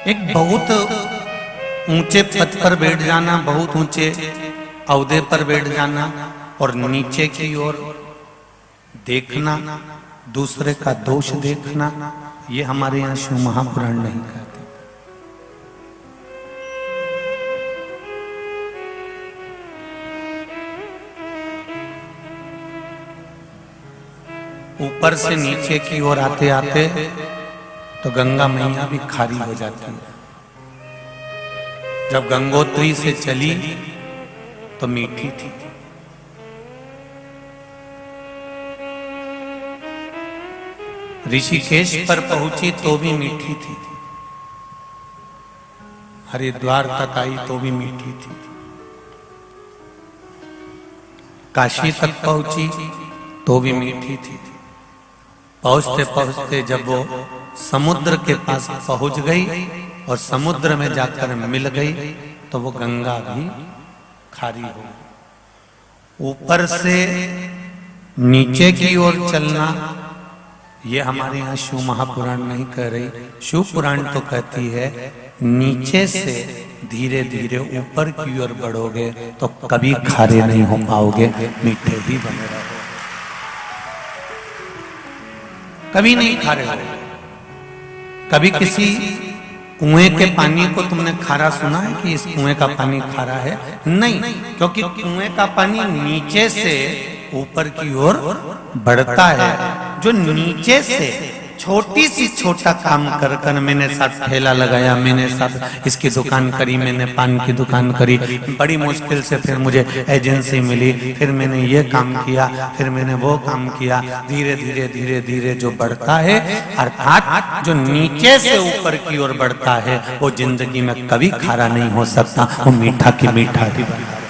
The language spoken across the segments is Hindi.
एक बहुत ऊंचे पद पर बैठ जाना, बहुत ऊंचे औहदे पर बैठ जाना और नीचे की ओर देखना, दूसरे का दोष देखना, ये हमारे यहाँ शिव महापुराण नहीं कहते। ऊपर से नीचे की ओर आते आते तो गंगा मैया भी खारी हो जाती है। जब गंगोत्री से चली तो मीठी थी, ऋषिकेश पर पहुंची तो भी मीठी थी, हरिद्वार तक आई तो भी मीठी थी, काशी तक पहुंची तो भी मीठी थी। पहुंचते पहुंचते जब वो समुद्र के पास पहुंच गई और समुद्र में जाकर मिल गई तो वो गंगा भी खारी हो गई। ऊपर से नीचे की ओर चलना ये हमारे यहाँ शिव महापुराण नहीं कह रही। शिव पुराण तो कहती है नीचे से धीरे धीरे ऊपर की ओर बढ़ोगे तो कभी खारे नहीं हो पाओगे, मीठे ही बने रहोगे, कभी नहीं खारे हो। कभी किसी कुएं के पानी को तुमने खारा सुना है कि इस कुएं का पानी खारा है? नहीं, क्योंकि कुएं का पानी नीचे से ऊपर की ओर बढ़ता है। जो नीचे से छोटी सी छोटा काम कर कर मैंने साथ ठेला लगाया, मैंने साथ इसकी दुकान करी, मैंने पान की दुकान करी, बड़ी मुश्किल से फिर मुझे एजेंसी मिली, फिर मैंने ये काम किया, फिर मैंने वो काम किया, धीरे धीरे धीरे धीरे जो बढ़ता है, अर्थात जो नीचे से ऊपर की ओर बढ़ता है वो जिंदगी में कभी खारा नहीं हो सकता, वो मीठा की मीठा ही बनता है।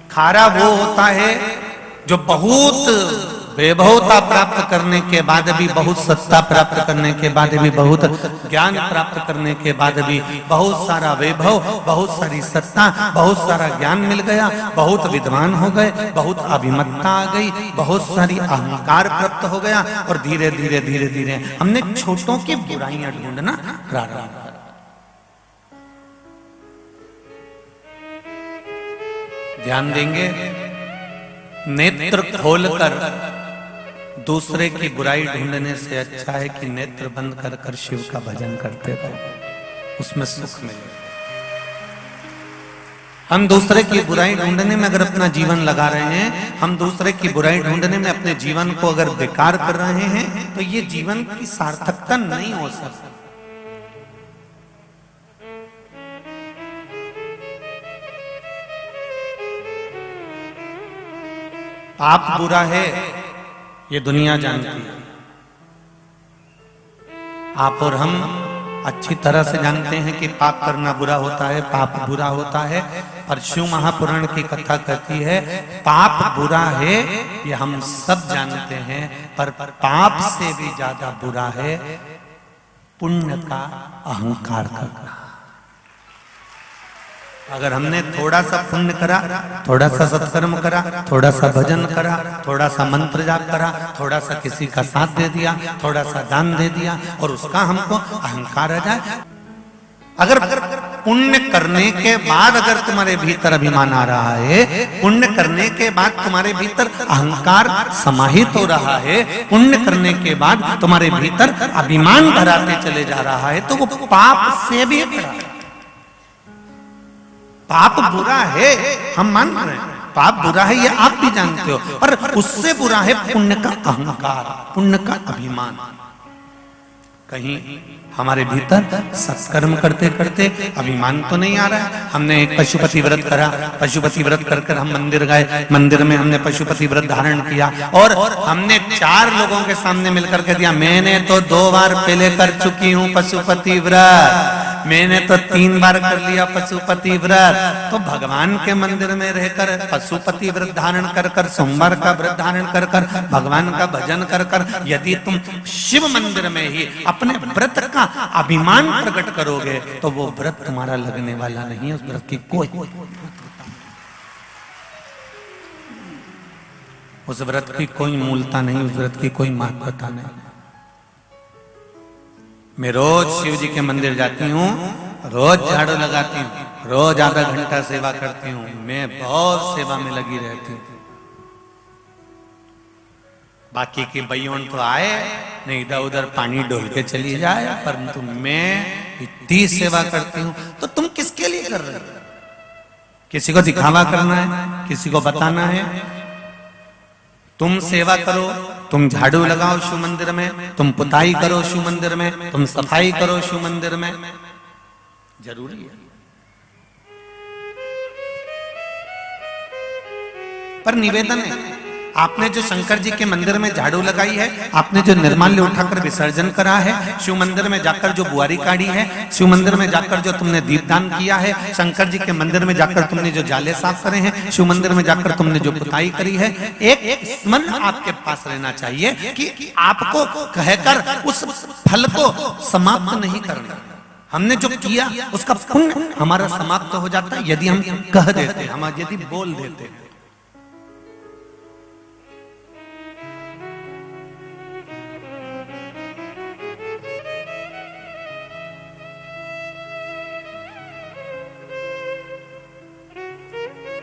खारा वो होता है जो बहुत वैभवता प्राप्त करने के बाद भी, बहुत सत्ता प्राप्त करने के बाद भी, बहुत ज्ञान प्राप्त करने के बाद भी, बहुत सारा वैभव, बहुत सारी सत्ता, बहुत सारा ज्ञान मिल गया, बहुत विद्वान हो गए, बहुत अभिमत्ता आ गई, बहुत सारी अहंकार प्राप्त हो गया और धीरे धीरे धीरे धीरे हमने छोटों की बुराइयां ढूंढना प्रारंभ किया। ध्यान देंगे, नेत्र खोलकर दूसरे की बुराई ढूंढने से अच्छा है कि नेत्र बंद कर कर शिव का भजन करते रहो, उसमें सुख मिले। हम दूसरे की बुराई ढूंढने में अगर अपना जीवन लगा रहे हैं, हम दूसरे की बुराई ढूंढने में अपने जीवन को अगर बेकार कर रहे हैं तो ये जीवन की सार्थकता नहीं हो सकती। पाप बुरा है ये दुनिया जानती है, आप और हम अच्छी तरह से जानते हैं कि पाप करना बुरा होता है, पाप बुरा होता है। और शिव महापुराण की कथा कहती है पाप बुरा है ये हम सब जानते हैं, पर पाप से भी ज्यादा बुरा है पुण्य का अहंकार करना। अगर हमने थोड़ा सा पुण्य करा, थोड़ा सा सत्कर्म करा, थोड़ा सा भजन करा, थोड़ा सा मंत्र जाप करा, थोड़ा सा किसी का साथ दे दिया, थोड़ा सा दान दे दिया और उसका हमको अहंकार आ जाए। अगर पुण्य करने के बाद अगर तुम्हारे भीतर अभिमान आ रहा है, पुण्य करने के बाद तुम्हारे भीतर अहंकार समाहित हो रहा है, पुण्य करने के बाद तुम्हारे भीतर अभिमान भराते चले जा रहा है, तो वो पाप से भी बड़ा है। पाप बुरा है हम मान रहे हैं, पाप बुरा है ये आप भी जानते हो, पर उससे बुरा है पुण्य का अहंकार, पुण्य का अभिमान। कहीं हमारे भीतर सत्कर्म करते करते अभिमान तो नहीं आ रहा है। हमने एक पशुपति व्रत करा, पशुपति व्रत कर कर हम मंदिर गए, मंदिर में हमने पशुपति व्रत धारण किया और हमने 4 लोगों के सामने मिलकर के दिया, मैंने तो 2 बार पहले कर चुकी हूँ पशुपति व्रत, मैंने तो 3 बार कर लिया पशुपति व्रत। तो भगवान के मंदिर में रहकर पशुपति व्रत धारण कर कर, सोमवार का व्रत धारण कर कर, भगवान का भजन कर कर, यदि तुम शिव मंदिर में ही अपने व्रत का अभिमान प्रकट करोगे तो वो व्रत तुम्हारा लगने वाला नहीं है। उस व्रत की कोई, उस व्रत की कोई मूलता नहीं, उस व्रत की कोई महत्वता नहीं। मैं रोज शिव जी के मंदिर जाती हूँ, रोज झाड़ू लगाती हूँ, रोज आधा घंटा सेवा करती हूँ, मैं बहुत सेवा में लगी रहती हूँ। बाकी की बइयों तो आए नहीं, इधर उधर पानी डोल के चली जाए, परंतु मैं इतनी सेवा करती हूँ। तो तुम किसके लिए कर रहे हो? किसी को दिखावा करना है, किसी को बताना है? तुम सेवा करो, तुम झाड़ू लगाओ शिव मंदिर में, तुम पुताई करो शिव मंदिर में, तुम सफाई करो शिव मंदिर में, जरूरी है। पर निवेदन है, आपने जो शंकर जी के मंदिर में झाड़ू लगाई है, आपने जो निर्माल्य उठाकर विसर्जन करा है, शिव मंदिर में जाकर जो बुआरी काढ़ी है, शिव मंदिर में जाकर जो तुमने दीपदान किया है, शंकर जी के मंदिर में जाकर तुमने जो जाले साफ करे हैं, शिव मंदिर में जाकर तुमने जो पुताई करी है, एक स्मरण आपके पास रहना चाहिए कि आपको कहकर उस फल को समाप्त नहीं करना। हमने जो किया उसका पुण्य हमारा समाप्त हो जाता है यदि हम कह देते, हम यदि बोल देते हैं।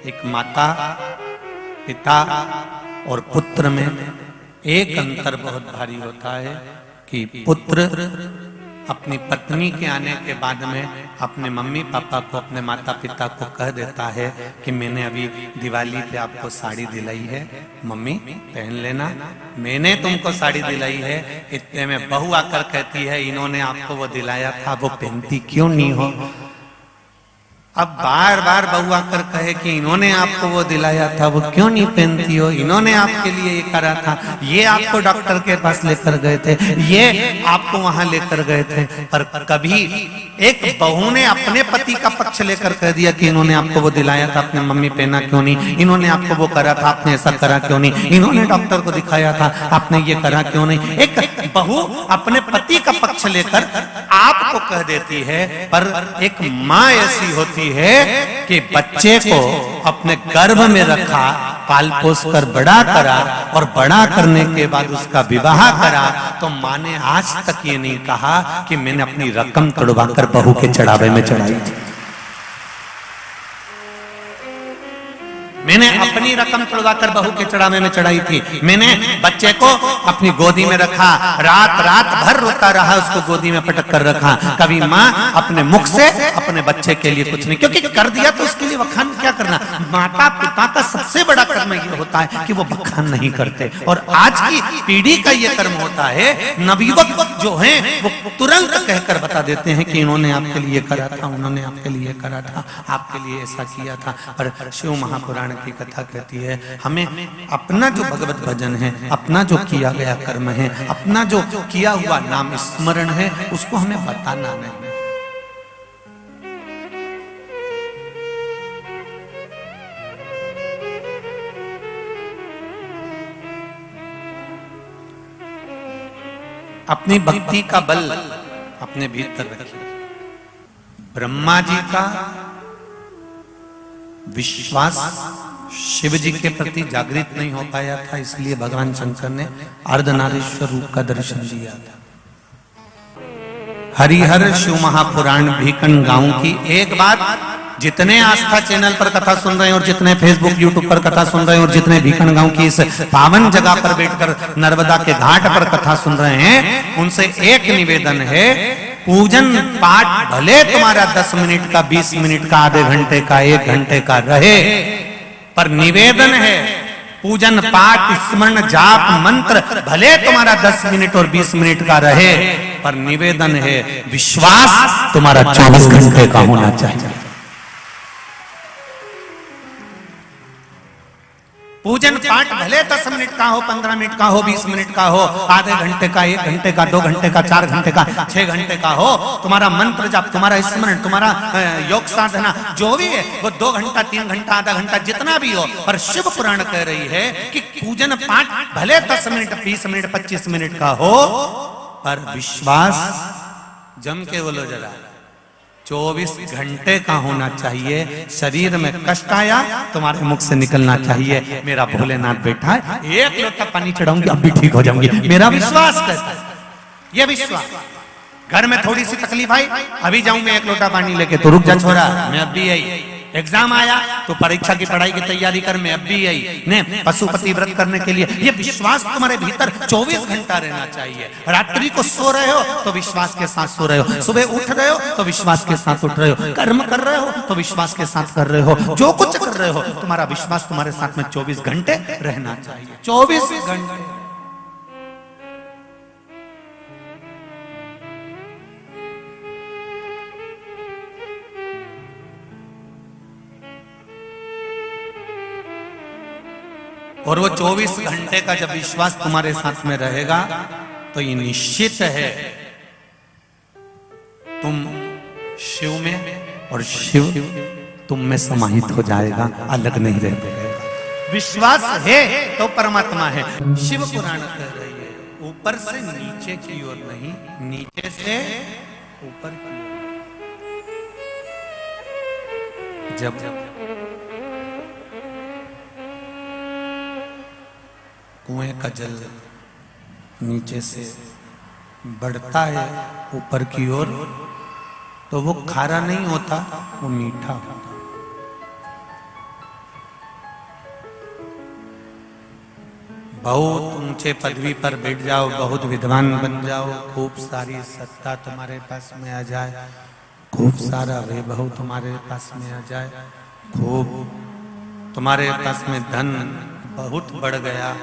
एक माता, पिता और पुत्र में एक अंतर बहुत भारी होता है कि पुत्र अपनी पत्नी के आने के बाद में अपने मम्मी पापा को, अपने माता पिता को कह देता है कि मैंने अभी दिवाली पे आपको साड़ी दिलाई है, मम्मी पहन लेना, मैंने तुमको साड़ी दिलाई है। इतने में बहू आकर कहती है इन्होंने आपको वो दिलाया था, वो पहनती क्यों नहीं हो? अब बार बार बहू आकर कहे कि इन्होंने आपको वो दिलाया था, वो क्यों नहीं पहनती हो? इन्होंने आपके लिए ये करा था, ये आपको डॉक्टर के पास लेकर गए थे, ये आपको वहां लेकर गए थे। पर कभी एक बहू ने अपने पति का पक्ष लेकर कह दिया कि इन्होंने आपको वो दिलाया था, अपने मम्मी पहना क्यों नहीं? इन्होंने आपको वो करा था, आपने ऐसा करा क्यों नहीं? इन्होंने डॉक्टर को दिखाया था, आपने ये करा क्यों नहीं? एक बहू अपने पति का पक्ष लेकर आपको कह देती है। पर एक माँ ऐसी होती है कि बच्चे को अपने गर्भ में रखा, पाल पोस कर बड़ा करा और बड़ा करने के बाद उसका विवाह करा, तो माँ ने आज तक ये नहीं कहा कि मैंने अपनी रकम तोड़वाकर बहू के चढ़ावे में चढ़ाई थी, मैंने अपनी रकम तोड़वाकर बहू के चढ़ावे में चढ़ाई थी, मैंने बच्चे को अपनी गोदी में रखा, रात रात भर रोता रहा, उसको गोदी में पटक कर रखा। कभी माँ अपने मुख से अपने बच्चे के लिए कुछ नहीं, क्योंकि कर दिया तो उसके लिए बखान क्या करना। माता पिता का सबसे बड़ा कर्म ये होता है कि वो बखान नहीं करते। और आज की पीढ़ी का ये कर्म होता है, नवयुवक जो है वो तुरंत कहकर बता देते हैं कि इन्होंने आपके लिए करा था, उन्होंने आपके लिए करा था, आपके लिए ऐसा किया था। पर शिव महापुराण की कथा कहती है हमें अपना जो भगवत भजन है, अपना जो किया गया कर्म है, अपना जो किया हुआ नाम स्मरण है, उसको हमें बताना नहीं। अपनी भक्ति का बल अपने भीतर रखिए। ब्रह्मा जी का विश्वास शिव जी के प्रति जागृत नहीं हो पाया था, इसलिए भगवान शंकर ने अर्धनारीश्वर रूप का दर्शन दिया था। हरिहर शिव महापुराण भीकन गांव की एक बात, जितने आस्था चैनल पर कथा सुन रहे हैं और जितने फेसबुक यूट्यूब पर कथा सुन रहे हैं और जितने भीकन गांव की इस पावन जगह पर बैठकर नर्मदा के घाट पर कथा सुन रहे हैं, उनसे एक निवेदन है, पूजन पाठ भले तुम्हारा 10 मिनट का, 20 मिनट का, आधे घंटे का, 1 घंटे का रहे, पर निवेदन है पूजन पाठ स्मरण जाप मंत्र भले तुम्हारा 10 मिनट और 20 मिनट का रहे, पर निवेदन है विश्वास तुम्हारा 24 घंटे का होना चाहिए। पूजन पाठ भले 10 मिनट का हो, 15 मिनट का हो, 20 मिनट का हो, आधे घंटे का, 1 घंटे का, 2 घंटे का, 4 घंटे का, 6 घंटे का हो, तुम्हारा मंत्र जाप, तुम्हारा स्मरण, तुम्हारा योग साधना जो भी है वो 2 घंटा, 3 घंटा, आधा घंटा जितना भी हो, पर शिव पुराण कह रही है कि पूजन पाठ भले 10 मिनट, 20 मिनट, 25 मिनट का हो, पर विश्वास जम के बोलो जरा 24 घंटे का होना चाहिए। शरीर में कष्ट आया तुम्हारे मुख से निकलना चाहिए मेरा भोलेनाथ बैठा है, 1 लोटा पानी चढ़ाऊंगी अब भी ठीक हो जाऊंगी, मेरा विश्वास कहता है, यह विश्वास। घर में थोड़ी सी तकलीफ आई, अभी जाऊं मैं एक लोटा पानी लेके, तो रुक जा छोरा, मैं अब भी आई। एग्जाम आया तो परीक्षा की पढ़ाई की तैयारी कर, मैं अब भी आई। ने पशुपति व्रत करने के लिए ये विश्वास तुम्हारे भीतर 24 घंटा रहना चाहिए। रात्रि को सो रहे हो तो विश्वास के साथ सो रहे हो, सुबह उठ रहे हो तो विश्वास के साथ उठ रहे हो, कर्म कर रहे हो तो विश्वास के साथ कर रहे हो, जो कुछ कर रहे हो तुम्हारा विश्वास तुम्हारे साथ में 24 घंटे रहना चाहिए। 24 घंटे। और वो 24 घंटे का जब विश्वास तुम्हारे साथ में रहेगा तो ये निश्चित है तुम शिव में और शिव तुम में समाहित हो जाएगा, अलग नहीं रह पाएगा। विश्वास है तो परमात्मा है। शिव पुराण कह रही है ऊपर से नीचे की ओर नहीं, नीचे से ऊपर की ओर। जब कुएं का जल नीचे से बढ़ता है ऊपर की ओर तो वो खारा नहीं होता, वो मीठा होता। बहुत ऊंचे पदवी पर बैठ जाओ, बहुत विद्वान बन जाओ, खूब सारी सत्ता तुम्हारे पास में आ जाए, खूब सारा वैभव तुम्हारे पास में आ जाए, खूब तुम्हारे पास में धन बहुत बढ़ गया,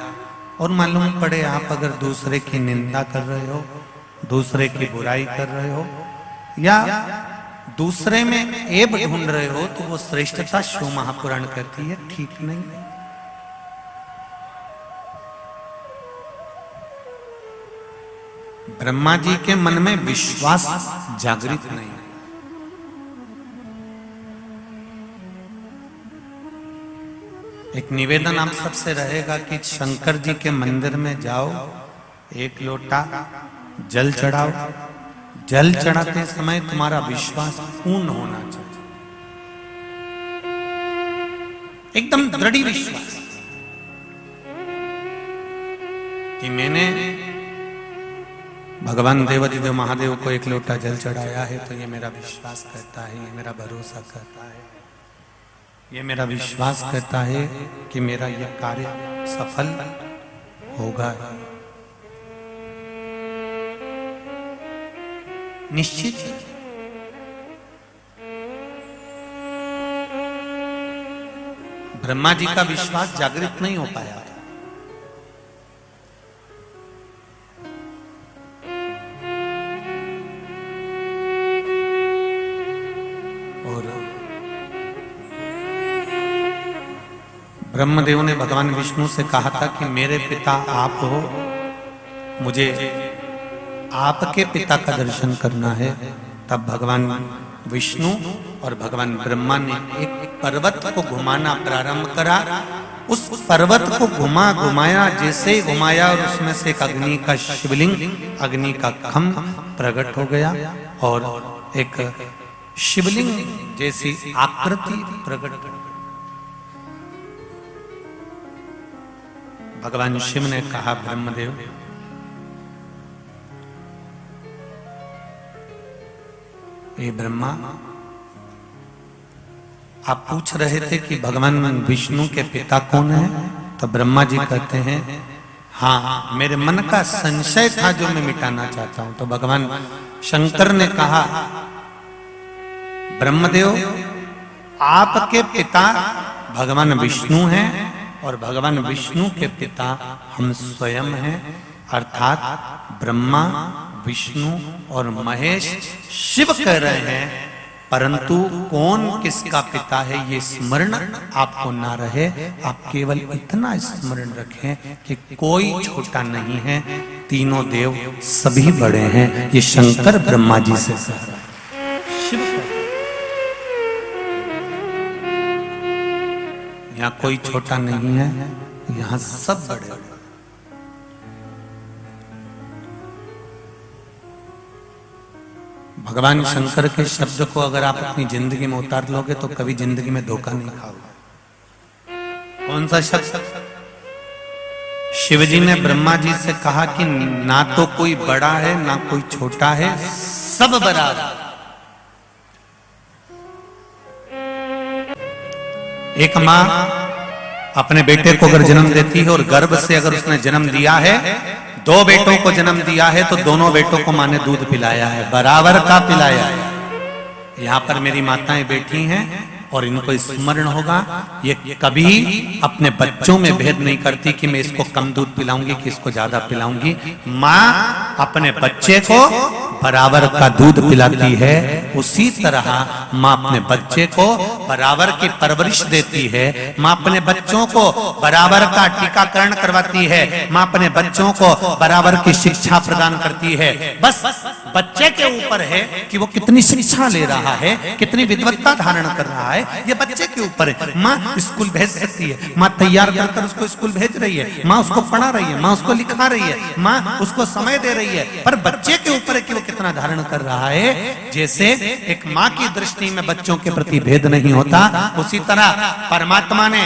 और मालूम पड़े आप अगर दूसरे की निंदा कर रहे हो, दूसरे की बुराई कर रहे हो या दूसरे में ऐब ढूंढ रहे हो, तो वो श्रेष्ठता शिव महापुराण कहती है ठीक नहीं है। ब्रह्मा जी के मन में विश्वास जागृत नहीं। एक निवेदन आप सबसे रहेगा कि शंकर जी के मंदिर में जाओ, एक लोटा जल चढ़ाओ, जल चढ़ाते समय तुम्हारा विश्वास पूर्ण होना चाहिए, एकदम दृढ़ विश्वास कि मैंने भगवान देवाधिदेव महादेव को एक लोटा जल चढ़ाया है तो ये मेरा विश्वास कहता है, ये मेरा भरोसा कहता है, ये मेरा विश्वास कहता है कि मेरा यह कार्य सफल होगा। निश्चित ब्रह्मा जी का विश्वास जागृत नहीं हो पाया। ब्रह्मदेव ने भगवान विष्णु से कहा था कि मेरे पिता आप हो, मुझे आपके पिता का दर्शन करना है। तब भगवान विष्णु और भगवान ब्रह्मा ने एक पर्वत को घुमाना प्रारंभ करा। उस पर्वत को घुमाया, जैसे घुमाया और उसमें से एक अग्नि का शिवलिंग, अग्नि का खम्भ प्रकट हो गया और एक शिवलिंग जैसी आकृति प्रकट। भगवान शिव ने कहा ब्रह्मदेव, ये ब्रह्मा, आप पूछ रहे थे कि भगवान विष्णु के पिता कौन है? तो ब्रह्मा जी कहते हैं हाँ, मेरे मन का संशय था जो मैं मिटाना चाहता हूं। तो भगवान शंकर ने कहा ब्रह्मदेव, आपके पिता भगवान विष्णु हैं और भगवान विष्णु के पिता हम स्वयं हैं, अर्थात ब्रह्मा, विष्णु और महेश शिव कह रहे हैं, परंतु कौन किसका पिता है ये स्मरण आपको ना रहे। आप केवल इतना स्मरण रखें कि कोई छोटा नहीं है, तीनों देव सभी बड़े हैं। ये शंकर ब्रह्मा जी से कह रहा है, शिव यहाँ कोई छोटा नहीं है, यहाँ सब बड़े। भगवान शंकर के शब्द को अगर आप अपनी जिंदगी में उतार लोगे तो कभी जिंदगी में धोखा नहीं खाओगे। कौन सा शब्द? शिवजी ने ब्रह्मा जी से कहा कि ना तो कोई बड़ा है ना कोई छोटा है, सब बराबर। एक मां अपने बेटे को अगर जन्म देती है और गर्भ से अगर उसने जन्म दिया है, 2 बेटों को जन्म दिया है, तो दोनों बेटों को मां ने दूध पिलाया है, बराबर का पिलाया है। यहां पर मेरी माताएं बैठी हैं और इनको स्मरण होगा, ये कभी अपने बच्चों में भेद नहीं करती कि मैं इसको कम दूध पिलाऊंगी कि इसको ज्यादा पिलाऊंगी। मां अपने बच्चे को बराबर का दूध पिलाती है, उसी तरह मां अपने बच्चे को बराबर की परवरिश देती है। मां अपने बच्चों को बराबर का टीकाकरण करवाती है, मां अपने बच्चों को बराबर की शिक्षा प्रदान करती है। बस बच्चे के ऊपर है कि वो कितनी शिक्षा ले रहा है, कितनी विद्वत्ता धारण कर रहा है, ये बच्चे के ऊपर है। मां स्कूल भेज सकती है, मां तैयार कर उसको स्कूल भेज रही है, मां उसको पढ़ा रही है, मां उसको लिखा रही है, मां उसको समय दे रही है, पर बच्चे के ऊपर है कि वो कितना धारण कर रहा है। जैसे एक मां की दृष्टि में बच्चों के प्रति भेद नहीं होता, उसी तरह परमात्मा ने,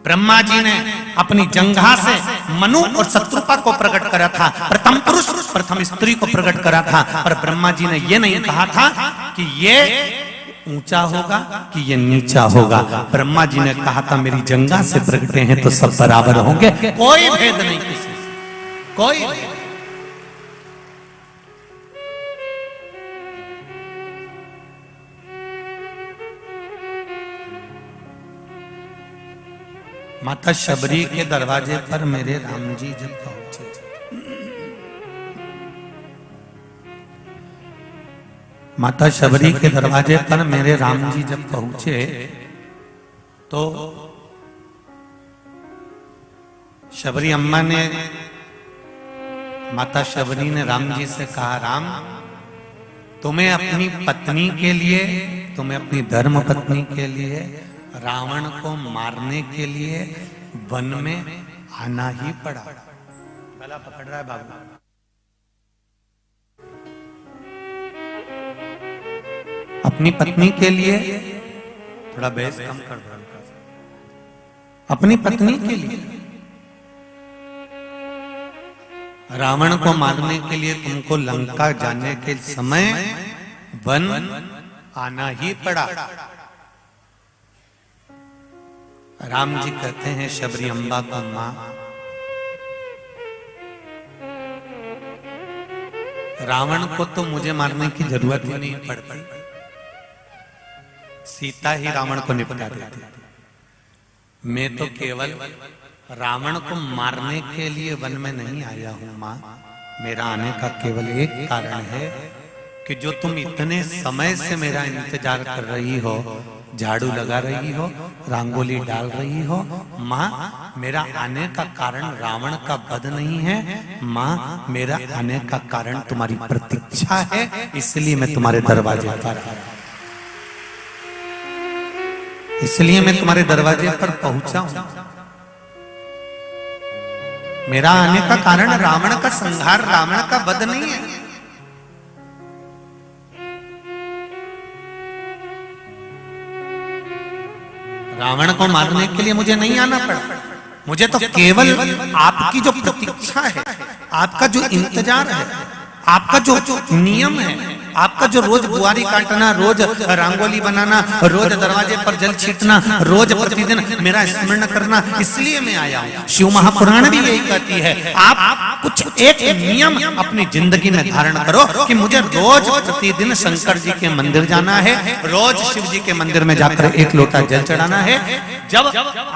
ब्रह्मा जी ने अपनी जंघा से मनु और शत्रुपा को प्रकट करा था, प्रथम पुरुष प्रथम स्त्री को प्रकट करा था, पर ब्रह्मा जी ने यह नहीं कहा था कि ये ऊंचा होगा कि ये नीचा होगा। ब्रह्मा जी ने कहा था मेरी जंघा से प्रकटे हैं तो सब बराबर होंगे, कोई भेद नहीं किसी, कोई भेद। माता शबरी के दरवाजे पर मेरे राम जी जब पहुंचे, माता शबरी के दरवाजे पर मेरे राम जी जब पहुंचे तो शबरी अम्मा ने, माता शबरी ने राम जी से कहा, राम तुम्हें अपनी पत्नी के लिए, तुम्हें अपनी धर्म पत्नी के लिए रावण को मारने के लिए वन में आना ही पड़ा। गला पकड़ रहा है बाबू। अपनी पत्नी के लिए, थोड़ा बहस कम कर दो, अपनी पत्नी के लिए रावण को मारने के लिए तुमको लंका जाने के समय वन आना ही पड़ा। राम जी कहते हैं शबरी अम्बा को, मां रावण को तो मुझे मारने की जरूरत ही नहीं पड़ती, सीता ही रावण को निपटा देती। मैं तो केवल रावण को मारने के लिए वन में नहीं आया हूं मां, मेरा आने का केवल एक कारण है कि जो तुम इतने समय से मेरा इंतजार कर रही हो, झाड़ू लगा रही हो, रंगोली डाल रही हो, मां मेरा आने का कारण रावण का वध नहीं है, मां मेरा आने का कारण तुम्हारी प्रतीक्षा है, इसलिए मैं तुम्हारे दरवाजे पर आया, इसलिए मैं तुम्हारे दरवाजे पर पहुंचा हूं। मेरा आने का कारण रावण का संहार, रावण का वध नहीं है। रावण को मारने के लिए मुझे नहीं आना पड़ा, मुझे तो केवल आपकी जो प्रतीक्षा है, आपका जो इंतजार है, आपका जो नियम है, आपका जो रोज बुआरी काटना, रोज रंगोली बनाना, रोज दरवाजे पर जल छीटना, रोज प्रतिदिन मेरा स्मरण करना, इसलिए मैं आया हूं। शिव महापुराण भी यही कहती है, आप कुछ एक नियम अपनी जिंदगी में धारण करो कि मुझे रोज प्रतिदिन शंकर जी के मंदिर जाना है, रोज शिव जी के मंदिर में जाकर 1 लोटा जल चढ़ाना है। जब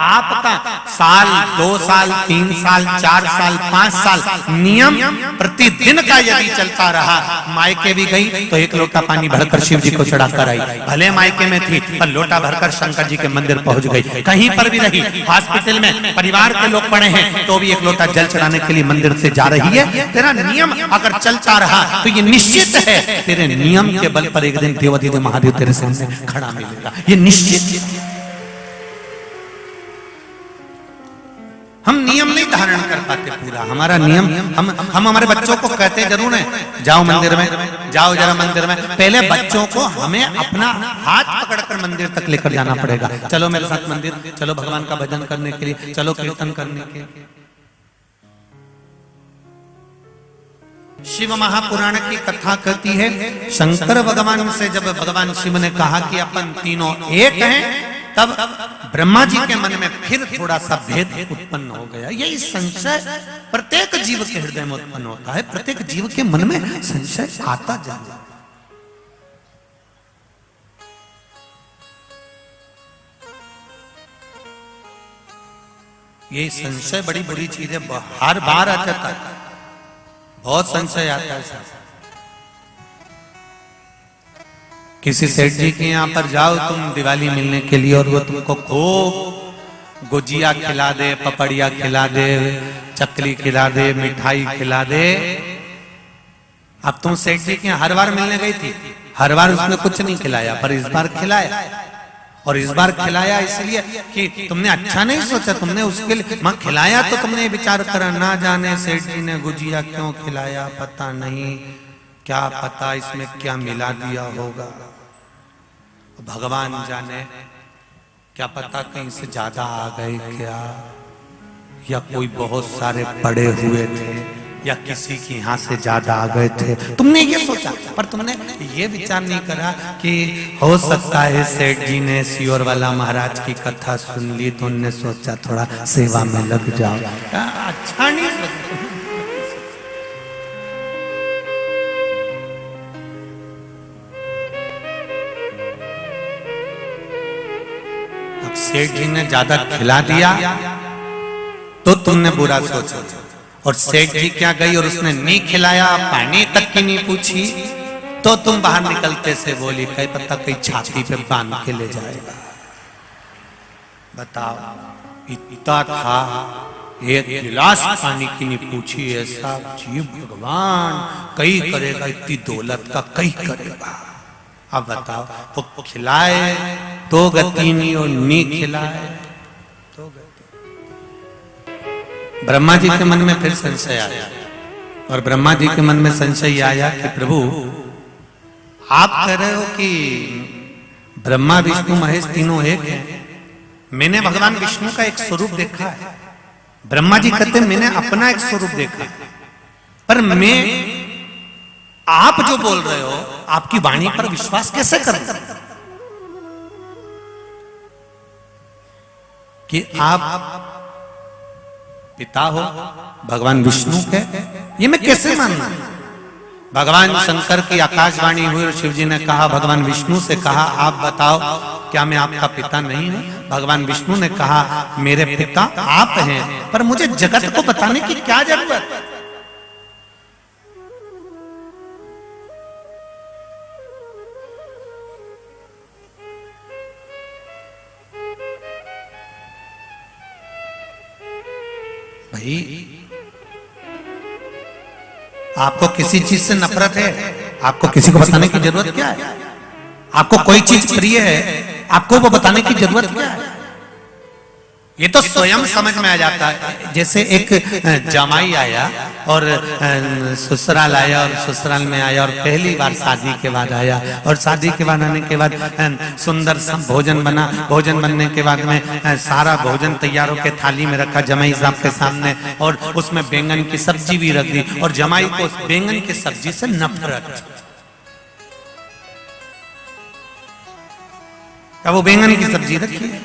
आपका साल, 2 साल, 3 साल, 4 साल, 5 साल नियम प्रतिदिन का यदि चलता रहा, मायके भी गई तो 1 लोटा पानी भरकर शिव जी को चढ़ाकर आई, भले मायके में थी पर लोटा भरकर शंकर जी के मंदिर पहुंच गई। कहीं पर भी रही, हॉस्पिटल में परिवार के लोग पड़े हैं तो भी 1 लोटा जल चढ़ाने के लिए मंदिर से जा रही है। तेरा नियम अगर चलता रहा तो ये निश्चित है तेरे नियम के बल पर एक दिन देवाधिदेव महादेव तेरे सामने खड़ा मिलेगा, ये निश्चित। हम नियम नहीं धारण कर पाते पूरा, हमारा नियम, हम हमारे बच्चों को कहते जरूर है जाओ मंदिर में, जाओ जरा मंदिर में, पहले बच्चों को हमें अपना हाथ पकड़कर मंदिर तक लेकर जाना पड़ेगा। चलो मेरे साथ मंदिर, चलो भगवान का भजन करने के लिए, चलो कीर्तन करने के लिए। शिव महापुराण की कथा कहती है, शंकर भगवान से जब भगवान शिव ने कहा कि अपन तीनों एक हैं, तब ब्रह्मा जी के मन में फिर थोड़ा सा भेद उत्पन्न हो गया। यही संशय प्रत्येक जीव के हृदय में उत्पन्न होता है, प्रत्येक जीव के मन में संशय आता जाता है। ये संशय बड़ी बुरी चीज है, हर बार आ जाता है, बहुत संशय आता है सर। किसी सेठ जी के यहाँ पर जाओ तुम दिवाली मिलने के लिए, और वो तुमको खूब गुजिया खिला दे, पपड़िया खिला दे, चकली खिला दे, मिठाई खिला दे। अब तुम सेठ जी के यहाँ हर बार मिलने गई थी, हर बार उसने कुछ नहीं खिलाया, पर इस बार खिलाया। और इस बार खिलाया इसलिए कि तुमने अच्छा नहीं सोचा, तुमने उसके लिए मां खिलाया तो तुमने ये विचार करा, ना जाने सेठ जी ने गुजिया क्यों खिलाया, पता नहीं, क्या पता इसमें क्या मिला दिया होगा, भगवान जाने, क्या पता कहीं से ज्यादा आ गए क्या, या कोई बहुत सारे पड़े हुए थे, या किसी के यहाँ से ज्यादा आ गए थे। तुमने ये सोचा, पर तुमने ये विचार नहीं करा कि हो सकता है सेठ जी ने सियोर वाला महाराज की कथा सुन ली, तो उनने सोचा थोड़ा सेवा में लग जाओ। अच्छा नहीं सोचा। अब सेठ जी ने ज्यादा खिला दिया तो तुमने बुरा सोचा, और सेठ जी क्या गई और उसने नहीं खिलाया, पानी तक की नहीं पूछी, तो तुम बाहर निकलते से बोली कहीं पता कहीं छाती पे बांध के ले जाएगा। बताओ, इतना था, एक गिलास पानी की नहीं पूछी, ऐसा जीव भगवान कई करेगा, इतनी दौलत का कई करेगा। अब बताओ, वो खिलाए तो गति नहीं, और नहीं खिलाए तो गति। ब्रह्मा जी के मन में फिर संशय आया, और ब्रह्मा जी के मन में संशय आया कि प्रभु आप कह रहे हो कि ब्रह्मा विष्णु महेश तीनों एक हैं, मैंने भगवान विष्णु का एक स्वरूप देखा है। ब्रह्मा जी कहते मैंने अपना एक स्वरूप देखा है, पर मैं आप जो बोल रहे हो आपकी वाणी पर विश्वास कैसे करूं कि आप पिता हो भगवान विष्णु के, ये मैं कैसे मानूं? भगवान शंकर की आकाशवाणी हुई और शिव जी ने कहा, भगवान विष्णु से कहा आप बताओ क्या मैं आपका पिता नहीं हूं? भगवान विष्णु ने कहा मेरे पिता आप हैं, पर मुझे जगत को बताने की क्या जरूरत? भाई आपको किसी चीज से नफरत है, आपको किसी को बताने की जरूरत क्या है? आपको कोई चीज प्रिय है, आपको वो बताने की जरूरत क्या है? ये तो स्वयं समझ में आ जाता है। जैसे एक जमाई आया और ससुराल आया, और ससुराल में आया और पहली बार शादी के बाद आया, और शादी के बाद आने के बाद सुंदर सा भोजन बना, भोजन बनने के बाद में सारा भोजन तैयार होकर थाली में रखा जमाई साहब के सामने, और उसमें बैंगन की सब्जी भी रख दी, और जमाई को उस बैंगन की सब्जी से नफरत। अब वो बैंगन की सब्जी रखी,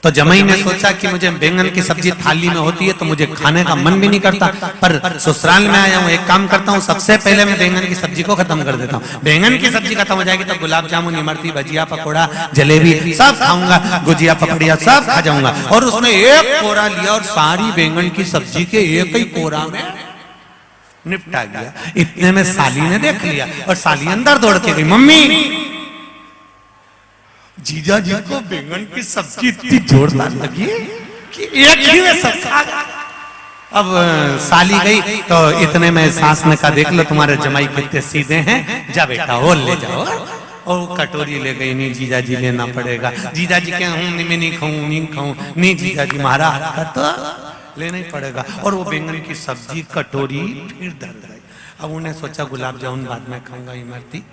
तो जमाई ने सोचा कि मुझे बैंगन की सब्जी थाली में होती है तो मुझे खाने का मन भी नहीं करता, पर ससुराल में आया हूँ, एक काम करता हूँ, सबसे पहले मैं बैंगन की सब्जी को खत्म कर देता हूँ। बैंगन की सब्जी खत्म हो जाएगी तो गुलाब जामुन, इमरती, भजिया, पकौड़ा, जलेबी सब खाऊंगा, गुजिया, पपड़िया सब खा जाऊंगा। और उसने एक कोरा लिया और सारी बैंगन की सब्जी के एक ही कोरा में निपटा गया। इतने में साली ने देख लिया, और साली अंदर दौड़ के गई, मम्मी जीजा जी को बैंगन की सब्जी इतनी जोरदार लगी कि एक ही में सब खा गया। अब साली गई तो इतने में सास ने कहा देख लो तुम्हारे जमाई कितने सीधे हैं, जा बेटा वो ले जाओ। और कटोरी ले गई, नहीं जीजा जी लेना पड़ेगा, जीजा जी क्या हूँ मैं नहीं खाऊं, नहीं खाऊं, नहीं जीजा जी हमारा हाथ का तो लेना ही पड़ेगा। और वो बैंगन की सब्जी कटोरी फिर धर गई। अब उन्हें सोचा गुलाब जामुन बाद में खाऊंगा, इमरती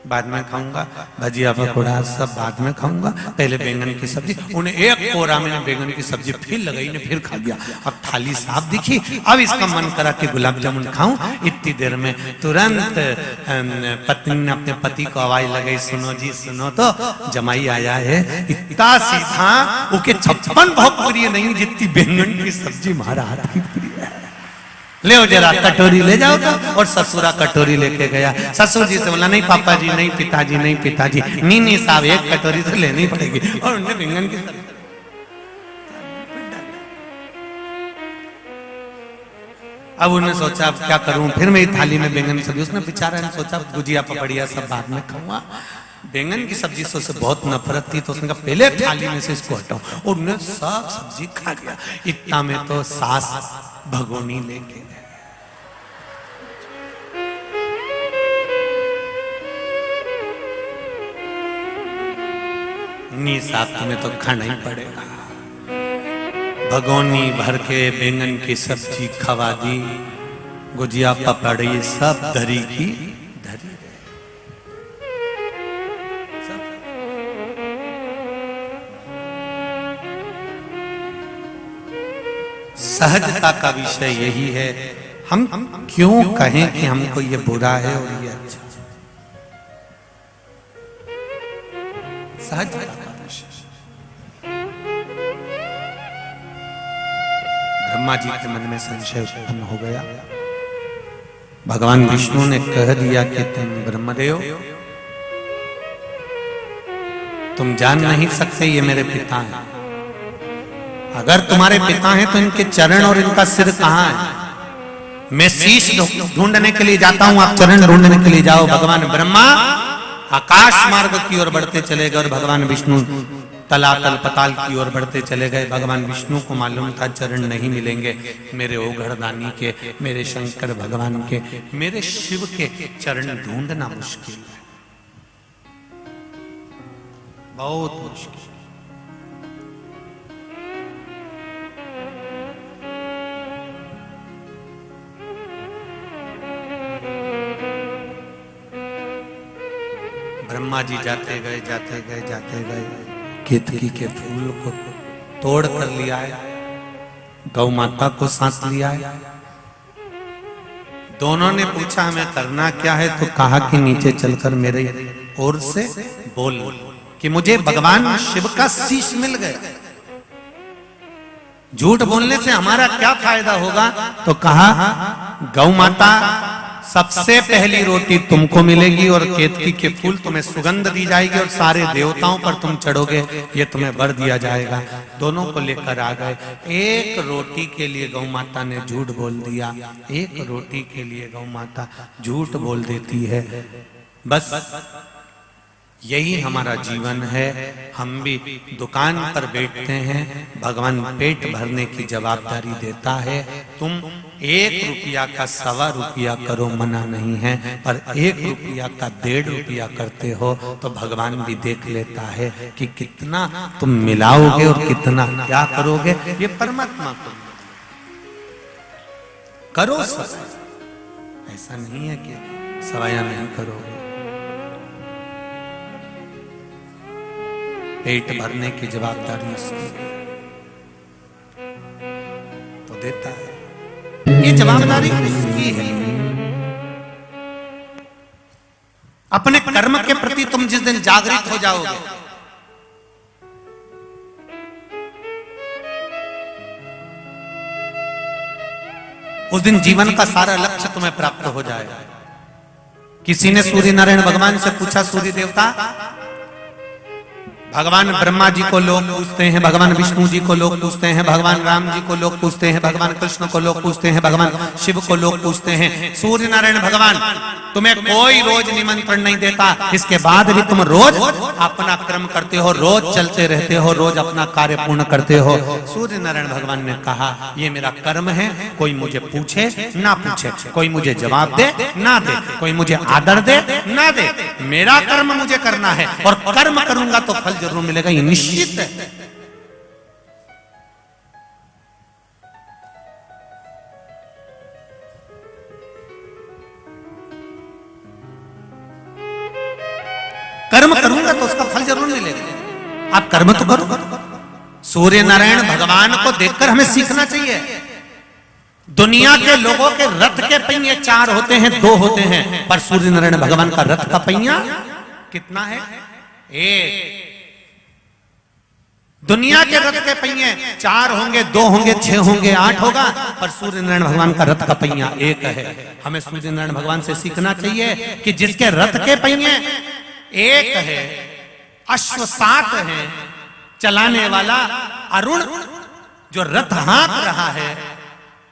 बाद में खाऊंगा, भजिया पकौड़ा सब बाद में खाऊंगा, पहले बैंगन की सब्जी। उन्हें एक कोरा में बैंगन की सब्जी फिर लगाई ने, फिर खा गया। अब थाली साफ दिखी, अब इसका मन करा कि गुलाब जामुन खाऊं। इतनी देर में तुरंत पत्नी ने अपने पति को आवाज लगाई, सुनो जी सुनो तो जमाई आया है। इतना सीधा उके 56 भोग प्रिय नहीं जितनी बैंगन की सब्जी हमारा हाथ की प्रिय है। ले जरा कटोरी ले जाओ तो। और ससुरा कटोरी लेके गया। ससुर जी से बोला, नहीं पापा जी, नहीं पिताजी, नहीं पिताजी, नीनी साहब एक कटोरी तो लेनी पड़ेगी। और उन्हें बैंगन की सब्जी। अब उन्होंने सोचा अब क्या करूं, फिर मेरी थाली में बैंगन की सब्जी। उसने बेचारा ने सोचा गुजिया पपड़िया सब बाद में खाऊंगा, बैंगन की सब्जी से उसे बहुत नफरत थी। तो उसने कहा पहले थाली में से इसको हटाऊं। और उन्हें सब सब्जी खा गया। इतना में तो सास भगोनी लेके नी साहब तुम्हें तो खाना ही पड़ेगा। भगोनी भर के बैंगन की सब्जी खवा दी, गुजिया पपड़ी सब धरी की धरी। सहजता का विषय यही है। हम क्यों कहें कि हमको ये बुरा है और ये अच्छा। सहजता का विषय। ब्रह्मा जी के मन में संशय उत्पन्न हो गया। भगवान विष्णु ने कह दिया कि तुम ब्रह्मदेव, तुम जान नहीं सकते ये मेरे पिता हैं। अगर तुम्हारे पिता हैं तो इनके चरण और इनका सिर कहां है? मैं शीश ढूंढने के लिए जाता हूं, आप चरण ढूंढने के लिए जाओ। भगवान ब्रह्मा आकाश मार्ग की ओर बढ़ते चले गए और भगवान विष्णु तलातल पताल की ओर बढ़ते चले गए। भगवान विष्णु को मालूम था चरण नहीं मिलेंगे मेरे ओघड़दानी के, मेरे शंकर भगवान के, मेरे शिव के चरण ढूंढना मुश्किल है, बहुत मुश्किल। ब्रह्मा जी जाते गए जाते गए जाते गए, केतकी के फूल को तोड़ कर लिया है, गौ माता को साथ लिया है। दोनों ने पूछा हमें करना क्या है, तो कहा कि नीचे चलकर मेरे ओर से बोल कि मुझे भगवान शिव का शीश मिल गया। झूठ बोलने से हमारा क्या फायदा होगा? तो कहा गौ माता सबसे पहली रोटी तुमको मिलेगी और केतकी के फूल तुम्हें सुगंध दी जाएगी और सारे देवताओं पर तुम चढ़ोगे, ये तुम्हें वर दिया जाएगा। दोनों को लेकर आ गए। एक रोटी के लिए गौ माता ने झूठ बोल दिया। एक रोटी के लिए गौ माता झूठ बोल देती है। बस यही हमारा जीवन है। हम भी दुकान पर बैठते हैं, भगवान पेट भरने की जवाबदारी देता है। तुम 1 रुपया का 1.25 रुपया करो, मना नहीं है, पर 1 रुपया का 1.5 रुपया करते हो तो भगवान भी देख लेता है कि कितना तुम मिलाओगे और कितना क्या करोगे। ये परमात्मा को करो सब, ऐसा नहीं है कि सवाया नहीं करोगे। पेट भरने की जवाबदारी उसकी तो देता है, ये जवाबदारी उसकी है। अपने कर्म के प्रति तुम जिस दिन जागृत हो जाओगे, उस दिन जीवन का सारा लक्ष्य तुम्हें प्राप्त हो जाएगा। किसी ने सूर्य नारायण भगवान से पूछा, सूर्य देवता, भगवान ब्रह्मा जी को लोग पूछते हैं, भगवान विष्णु जी को लोग पूछते हैं, भगवान राम जी को लोग पूछते हैं, भगवान कृष्ण को लोग पूछते हैं, भगवान शिव को लोग पूछते हैं, सूर्य नारायण भगवान तुम्हें कोई रोज निमंत्रण नहीं देता, इसके बाद भी तुम रोज अपना कर्म करते हो, रोज चलते रहते हो, रोज अपना कार्य पूर्ण करते हो। सूर्य नारायण भगवान ने कहा ये मेरा कर्म है, कोई मुझे पूछे ना पूछे, कोई मुझे जवाब दे ना दे, कोई मुझे आदर दे ना दे, मेरा कर्म मुझे करना है और कर्म करूंगा तो फल जरूर मिलेगा, ये निश्चित है। करूंगा तो उसका फल जरूर मिलेगा। आप कर्म तो करो। सूर्य नारायण भगवान को देखकर हमें सीखना चाहिए। दुनिया के लोगों के रथ के पहिए 4 होते हैं, 2 होते हैं, पर सूर्य नारायण भगवान का रथ का पहिया कितना है? 1। दुनिया के रथ के पहिए 4 होंगे, 2 होंगे, 6 होंगे, 8 होगा, पर सूर्य नारायण भगवान का रथ का पहिया 1 है। हमें सूर्य नारायण भगवान से सीखना चाहिए कि जिसके रथ के पहिए 1 है, अश्व 7 है, चलाने वाला अरुण जो रथ हाँक रहा है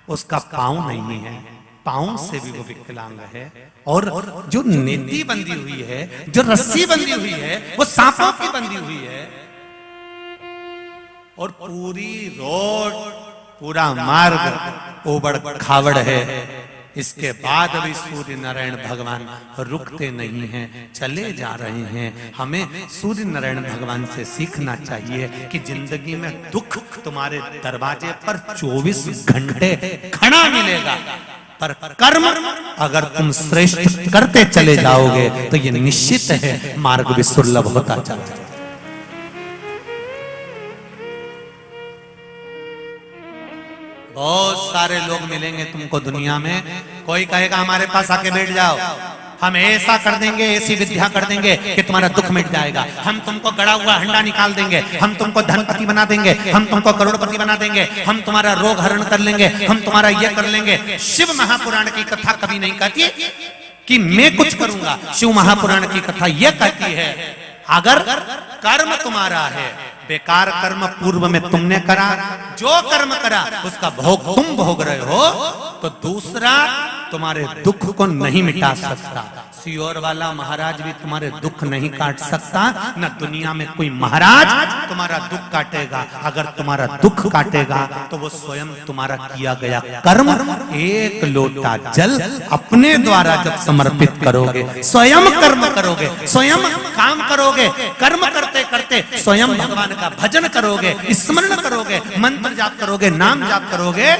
उसका पांव नहीं है, पांव से भी वो विकलांग है, और जो नेति बंधी हुई है, जो रस्सी बंधी हुई है, वो सांपों की बंधी हुई है, और पूरी रोड, पूरा मार्ग उबड़ खावड़ है। इसके बाद भी सूर्य नारायण भगवान रुकते नहीं हैं, चले जा रहे हैं। हमें सूर्य नारायण भगवान से सीखना चाहिए कि जिंदगी में दुख तुम्हारे दरवाजे पर 24 घंटे खड़ा मिलेगा, पर कर्म अगर तुम श्रेष्ठ करते चले जाओगे तो ये निश्चित है मार्ग भी सुलभ होता चला जाएगा। बहुत सारे लोग मिलेंगे तुमको दुनिया में, कोई कहेगा हमारे पास आके बैठ जाओ, हम ऐसा कर देंगे, ऐसी विद्या कर देंगे कि तुम्हारा दुख मिट जाएगा, हम तुमको गड़ा हुआ हंडा निकाल देंगे, हम तुमको धनपति बना देंगे, हम तुमको करोड़पति बना देंगे, हम तुम्हारा रोग हरण कर लेंगे, हम तुम्हारा ये कर लेंगे। शिव महापुराण की कथा कभी नहीं कहती कि मैं कुछ करूंगा। शिव महापुराण की कथा यह कहती है अगर कर्म तुम्हारा है, बेकार कर्म पूर्व में तुमने करा, जो कर्म करा उसका भोग तुम भोग रहे हो, तो दूसरा तुम्हारे दुख को नहीं मिटा सकता। सियोर वाला महाराज भी तुम्हारे दुख नहीं काट सकता, न दुनिया में कोई महाराज तुम्हारा दुख काटेगा। अगर तुम्हारा दुख काटेगा तो वो स्वयं तुम्हारा किया गया कर्म, 1 लोटा जल अपने द्वारा जब समर्पित करोगे, स्वयं कर्म करोगे, स्वयं काम करोगे, कर्म करते करते स्वयं भगवान का भजन करोगे, स्मरण करोगे, मंत्र जाप करोगे, नाम जाप करोगे,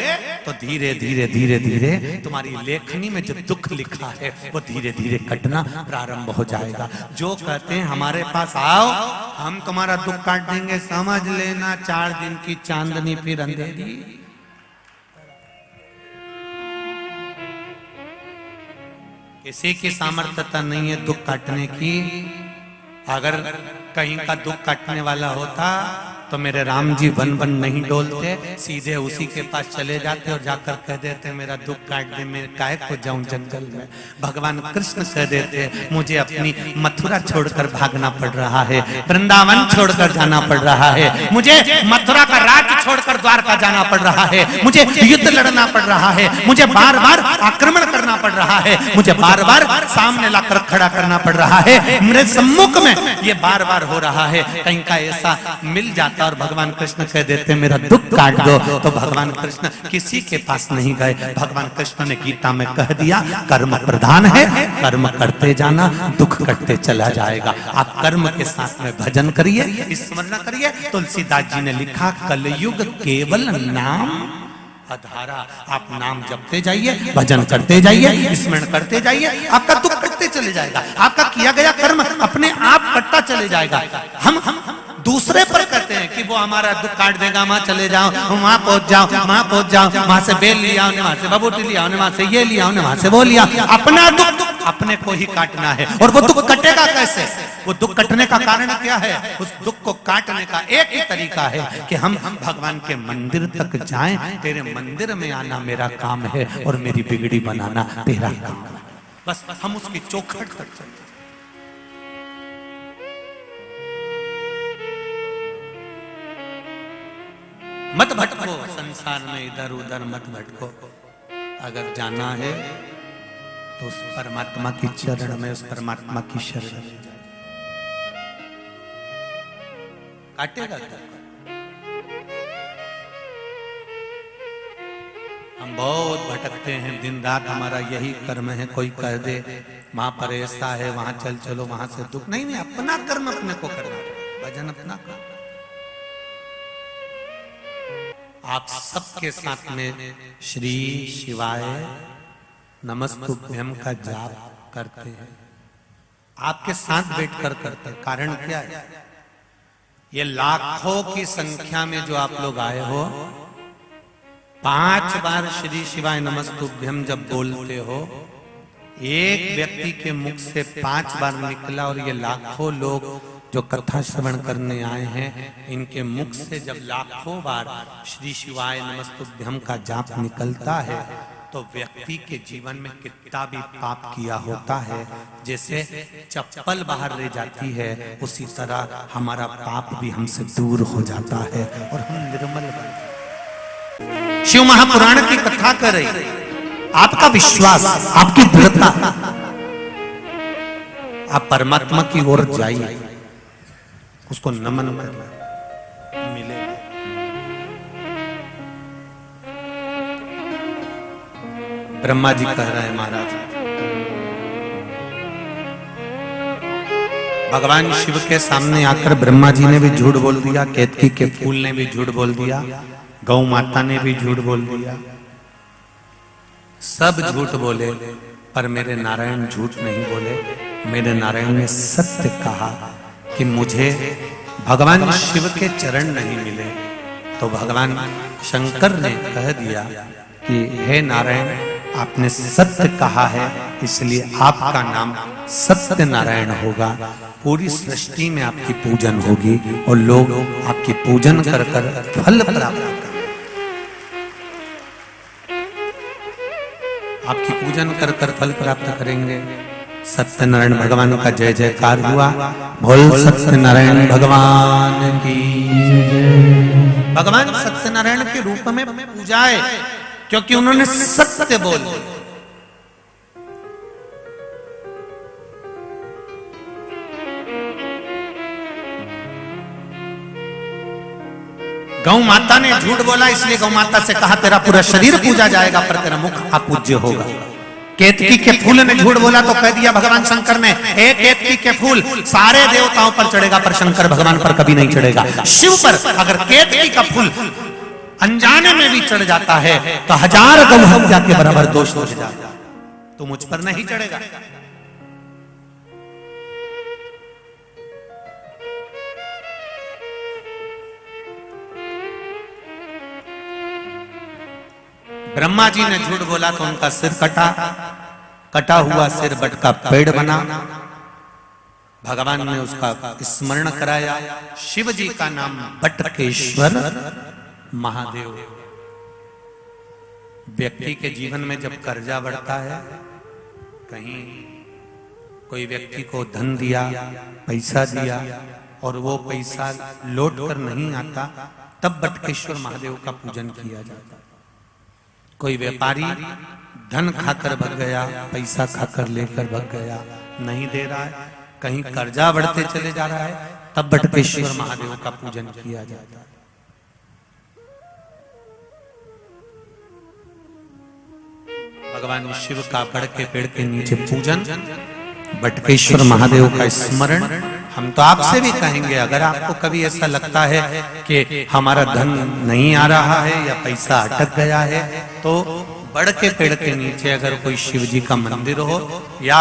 तो धीरे धीरे धीरे धीरे तुम्हारी लेखनी में जो दुख लिखा है वो धीरे धीरे कटना प्रारंभ हो जाएगा। जो कहते हैं हमारे पास आओ हम तुम्हारा दुख काट देंगे, समझ लेना 4 दिन की चांदनी फिर अंधेरी। किसी की सामर्थ्यता नहीं है दुख काटने की। अगर कहीं का दुख काटने वाला होता तो मेरे राम जी वन वन नहीं डोलते, सीधे उसी के पास चले जाते और जाकर कह देते मेरा दुख काट दे, मैं काहे को जाऊं जंगल में। भगवान कृष्ण कह देते मुझे अपनी मथुरा छोड़कर भागना पड़ रहा है, वृंदावन छोड़कर जाना पड़ रहा है, मुझे मथुरा का राज्य छोड़कर द्वारका जाना पड़ रहा है, मुझे युद्ध लड़ना पड़ रहा है, मुझे बार बार आक्रमण करना पड़ रहा है, मुझे बार बार सामने लाकर खड़ा करना पड़ रहा है, मेरे सम्मुख में ये बार बार हो रहा है। कहीं का ऐसा मिल जाता और भगवान कृष्ण कह देते मेरा दुख काट दो, तो भगवान कृष्ण किसी के पास नहीं गए। भगवान कृष्ण ने गीता में कह दिया कर्म प्रधान है, कर्म करते जाना, दुख कटते चला जाएगा। आप कर्म के साथ में भजन करिए, स्मरण करिए। तुलसीदास जी ने लिखा कलयुग केवल नाम आधारा। आप नाम जपते जाइए, भजन करते जाइए, स्मरण करते जाइए, आपका दुख कटते चले जाएगा, आपका किया गया कर्म अपने आप कटता चले जाएगा। हम दूसरे पर कहते हैं कि वो हमारा दुख काट देगा, वहां चले जाओ, वहां पहुंच जाओ, वहां पहुंच जाओ, वहां से बेल लिया, वहां से बबूटी लिया, वहां से ये लिया, वहां से वो लिया। अपना दुख अपने को ही काटना है। और वो दुख कटेगा कैसे? वो दुख कटने का कारण क्या है? उस दुख को काटने का एक ही तरीका है कि हम भगवान के मंदिर तक जाएं। तेरे मंदिर में आना मेरा काम है और मेरी बिगड़ी बनाना तेरा काम है। बस हम उसकी चौखट तक चले। मत भटको संसार में, इधर उधर मत भटको। अगर जाना है तो उस परमात्मा की चरण में, उस परमात्मा की शरण में जाए। काटेगा क्या? हम बहुत भटकते हैं, दिन रात हमारा यही कर्म है। कोई कह दे वहां पर ऐसा है, वहां चल चलो, वहां से दुख नहीं। अपना कर्म अपने को करना, भजन अपना कर्म। आप सबके साथ में श्री शिवाय नमस्तुभ्यम का जाप करते हैं। आपके साथ बैठकर करते। कारण क्या है? ये लाखों की संख्या में जो आप लोग आए हो, 5 बार श्री शिवाय नमस्तुभ्यम जब बोलते हो, एक व्यक्ति के मुख से 5 बार निकला, और ये लाखों लोग जो कथा श्रवण करने आए हैं, इनके मुख से जब लाखों बार श्री शिवाय नमस्तुभ्यम का जाप निकलता है, तो व्यक्ति के जीवन में कितना भी पाप किया होता है, जैसे चप्पल बाहर ले जाती है, उसी तरह हमारा पाप भी हमसे दूर हो जाता है और हम निर्मल बन जाते हैं। शिव महापुराण की कथा कर रही, आपका विश्वास, आपकी दृढ़ता, आप परमात्मा की ओर जाइए, उसको नमन करिए, मिलेगा। ब्रह्मा जी कह रहे हैं, महाराज भगवान शिव के सामने आकर ब्रह्मा जी ने भी झूठ बोल दिया, केतकी के फूल ने भी झूठ बोल दिया, गौ माता ने भी झूठ बोल दिया, सब झूठ बोले, पर मेरे नारायण झूठ नहीं बोले। मेरे नारायण ने सत्य कहा कि मुझे भगवान शिव के चरण नहीं मिले, तो भगवान शंकर ने कह दिया कि हे नारायण, आपने सत्य कहा है, इसलिए आपका नाम सत्य नारायण होगा। पूरी सृष्टि में आपकी पूजन होगी और लोग आपकी पूजन कर कर फल प्राप्त करेंगे। आपकी पूजन कर कर फल प्राप्त करेंगे। सत्यनारायण भगवान का जय जयकार हुआ। बोल सत्यनारायण भगवान की। भगवान सत्यनारायण के रूप में पूजाए, क्योंकि उन्होंने सत्य बोल दिया। गौ माता ने झूठ बोला, इसलिए गौ माता से कहा तेरा पूरा शरीर पूजा जाएगा, पर तेरा मुख अपूज्य होगा। केतकी के फूल ने झूठ बोला, तो कह दिया भगवान शंकर ने, हे केतकी के फूल सारे देवताओं पर चढ़ेगा, पर शंकर भगवान पर कभी नहीं चढ़ेगा। शिव पर अगर केतकी का फूल अनजाने में भी चढ़ जाता है तो 1000 गौ हत्या के बराबर दोष लग जाता, तो मुझ पर नहीं चढ़ेगा। ब्रह्मा जी ने झूठ बोला तो उनका सिर कटा, कटा हुआ सिर बट का पेड़ बना। भगवान ने उसका स्मरण कराया। शिव जी का नाम बटकेश्वर महादेव। व्यक्ति के जीवन में जब कर्जा बढ़ता है, कहीं कोई व्यक्ति को धन दिया, पैसा दिया, और वो पैसा लौट कर नहीं आता, तब बटकेश्वर महादेव का पूजन किया जाता है। कोई व्यापारी धन खाकर भग गया, पैसा खाकर लेकर भग गया, नहीं दे रहा है, कहीं कर्जा बढ़ते चले जा रहा है, तब बटकेश्वर महादेव का पूजन किया जाता है। भगवान शिव का बड़ के पेड़ के नीचे पूजन, बटकेश्वर महादेव का स्मरण। हम तो आपसे भी कहेंगे, अगर आपको कभी ऐसा लगता है कि हमारा धन नहीं आ रहा है या पैसा अटक गया है, तो बड़ के पेड़ के नीचे अगर कोई शिव जी का मंदिर हो, या